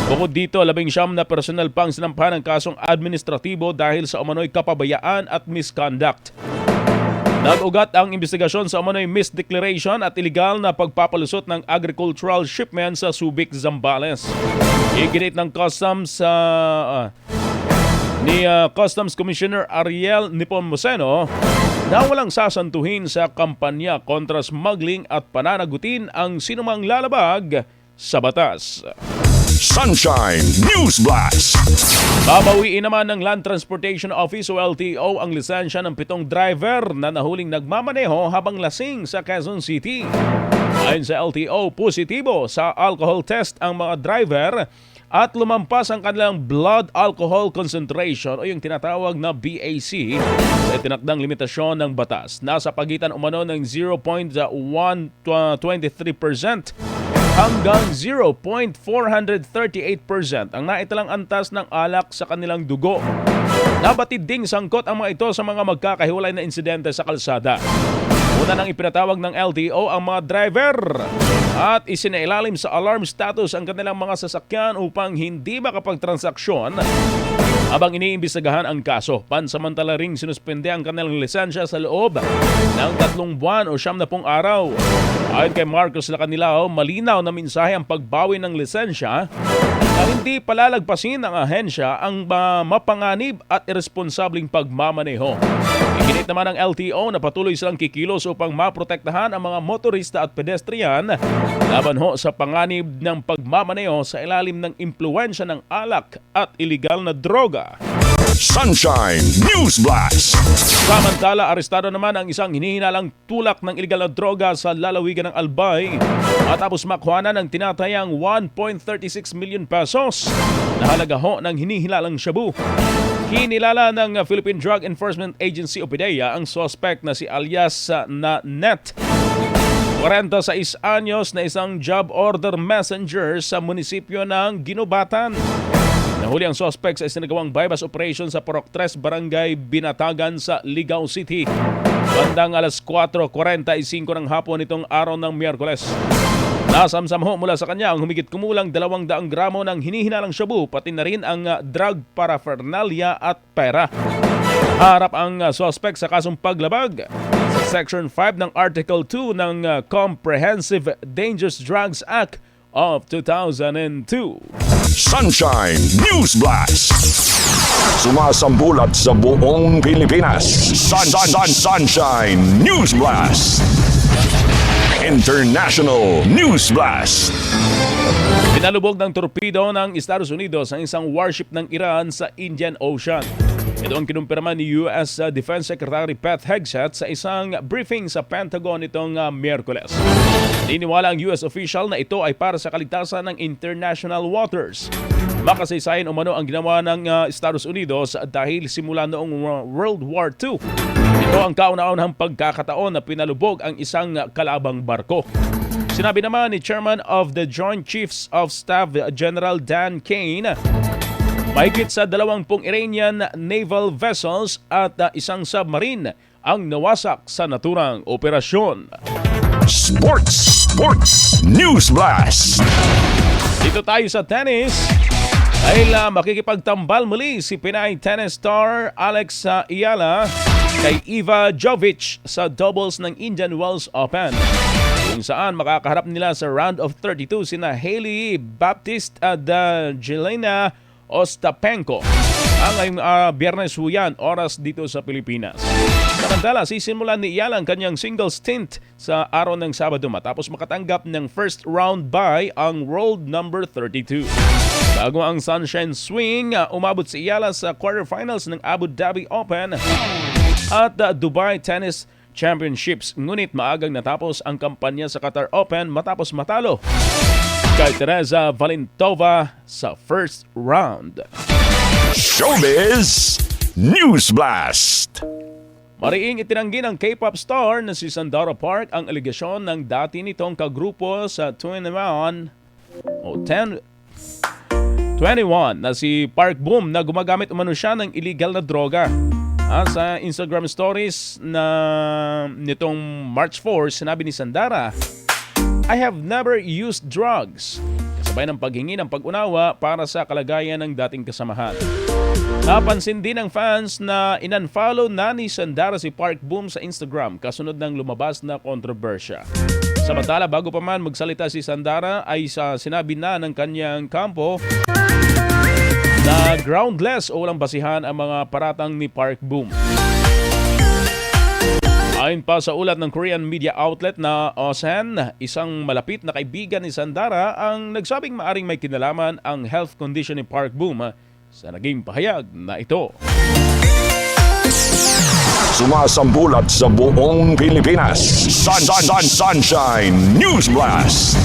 Bukod dito, 19 na personal pang sinampahan ng kasong administratibo dahil sa umano'y kapabayaan at misconduct. Nag-ugat ang investigasyon sa umano'y misdeclaration at illegal na pagpapalusot ng agricultural shipment sa Subic, Zambales. Iginit ng Customs ni Customs Commissioner Ariel Nepomuceno na walang sasantuhin sa kampanya kontra smuggling at pananagutin ang sinumang lalabag sa batas. Sunshine News Blast. Babawiin naman ng Land Transportation Office o LTO ang lisensya ng 7 driver na nahuling nagmamaneho habang lasing sa Quezon City. Ayon sa LTO, positibo sa alcohol test ang mga driver at lumampas ang kanilang blood alcohol concentration o yung tinatawag na BAC sa itinakdang limitasyon ng batas. Nasa pagitan umano ng 0.123% hanggang 0.438% ang naitalang antas ng alak sa kanilang dugo. Nabatid ding sangkot ang mga ito sa mga magkakahiwalay na insidente sa kalsada. Una nang ipinatawag ng LTO ang mga driver at isinailalim sa alarm status ang kanilang mga sasakyan upang hindi makapagtransaksyon habang iniimbestigahan ang kaso. Pansamantala ring sinuspende ang kanilang lisensya sa loob ng 3 buwan o 70 araw. Ayon kay Marcos Lacanilao, malinaw na mensahe ang pagbawi ng lisensya na hindi palalagpasin ng ahensya ang mapanganib at irresponsabling pagmamaneho. Iginit naman ng LTO na patuloy silang kikilos upang maprotektahan ang mga motorista at pedestrian laban ho sa panganib ng pagmamaneho sa ilalim ng impluwensya ng alak at iligal na droga. Sunshine News Blast. Samantala, arestado naman ang isang hinihinalang tulak ng ilegal na droga sa lalawigan ng Albay matapos makuhanan ng tinatayang 1.36 million pesos na halaga ho ng hinihilalang shabu. Kinilala ng Philippine Drug Enforcement Agency o PDEA ang suspect na si alias na Net. 46 anyos na isang job order messenger sa munisipyo ng Ginubatan. Nahuli ang suspect sa isinagawang bypass operation sa Porok 3, Barangay Binatagan sa Ligao City. Bandang alas 4:45 ng hapon nitong araw ng Miyerkules. Nasamsam ho mula sa kanya ang humigit kumulang 200 gramo ng hinihinalang shabu, pati na rin ang drug paraphernalia at pera. Harap ang suspect sa kasong paglabag sa Section 5 ng Article 2 ng Comprehensive Dangerous Drugs Act of 2002. Sunshine News Blast. Sumasambulat sa buong Pilipinas. Sunshine News Blast. International News Blast. Pinalubog ng torpedo ng Estados Unidos ang isang warship ng Iran sa Indian Ocean. Ito ang kinumpirma ni U.S. Defense Secretary Pete Hegseth sa isang briefing sa Pentagon nitong Miyerkules. Niniwala ang U.S. official na ito ay para sa kaligtasan ng international waters. Makasaysayan umano ang ginawa ng Estados Unidos dahil simula noong World War II. Ito ang kauna-unahang pagkakataon na pinalubog ang isang kalabang barko. Sinabi naman ni Chairman of the Joint Chiefs of Staff General Dan Kane, mahigit sa 20 Iranian naval vessels at isang submarine ang nawasak sa naturang operasyon. Sports News Blast. Dito tayo sa tennis. Dahil makikipagtambal muli si Pinay tennis star Alex Ayala kay Eva Jovic sa doubles ng Indian Wells Open, kung saan makakaharap nila sa round of 32 sina Hailey Baptiste at Jelena Ostapenko ang ngayong Biyernes yan, oras dito sa Pilipinas. Samantala, sisimulan ni Ayala ang kanyang single stint sa araw ng Sabado matapos makatanggap ng first round bye ang world number 32. Bago ang Sunshine Swing, umabot si Ayala sa quarterfinals ng Abu Dhabi Open at Dubai Tennis Championships. Ngunit maagang natapos ang kampanya sa Qatar Open matapos matalo kay Teresa Valentova sa first round. Showbiz News Blast. Mariing itinanggi ng K-pop star na si Sandara Park ang aligasyon ng dati nitong kagrupo sa 21 na si Park Boom na gumagamit umano siya ng illegal na droga. Sa Instagram stories na nitong March 4, sinabi ni Sandara, "I have never used drugs." Kasabay ng paghingi ng pag-unawa para sa kalagayan ng dating kasamahan. Napansin din ng fans na in-unfollow na ni Sandara si Park Boom sa Instagram kasunod ng lumabas na kontrobersya. Samantala, bago pa man magsalita si Sandara ay sinabi na ng kanyang kampo na groundless o walang basihan ang mga paratang ni Park Boom. Ayon pa sa ulat ng Korean media outlet na Osan, isang malapit na kaibigan ni Sandara ang nagsabing maaring may kinalaman ang health condition ni Park Boom sa naging pahayag na ito. Sumasambulat sa buong Pilipinas. Sunshine News Blast.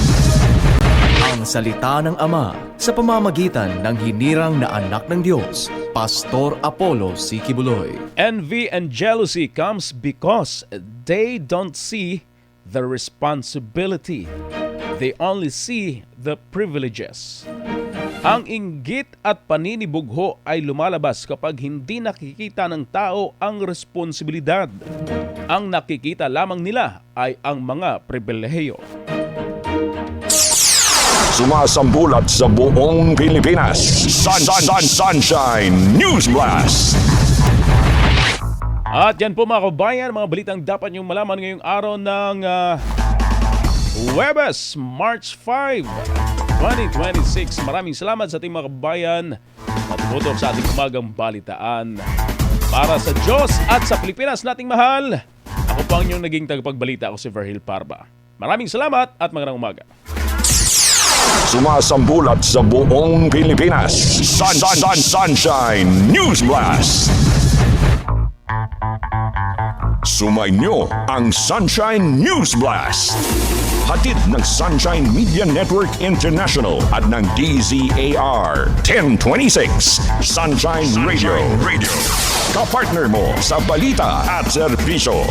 Ang salita ng Ama sa pamamagitan ng hinirang na anak ng Diyos, Pastor Apollo C. Kibuloy. Envy and jealousy comes because they don't see the responsibility. They only see the privileges. Ang inggit at paninibugho ay lumalabas kapag hindi nakikita ng tao ang responsibilidad. Ang nakikita lamang nila ay ang mga pribilehiyo. Sumasambulat sa buong Pilipinas. Sunshine News Blast. At yan po mga kabayan, mga balitang dapat niyong malaman ngayong araw ng Huwebes, March 5, 2026. Maraming salamat sa ating mga kabayan at tumutok sa ating umagang balitaan. Para sa Diyos at sa Pilipinas nating mahal, ako po ang inyong naging tagapagbalita. Ako si Verhil Parba. Maraming salamat at magandang umaga. Sumasambulat sa buong Pilipinas. Sunshine News Blast. Sumainyo ang Sunshine News Blast. Hatid ng Sunshine Media Network International at ng DZAR 1026 Sunshine Radio. Kapartner mo sa balita at serbisyo.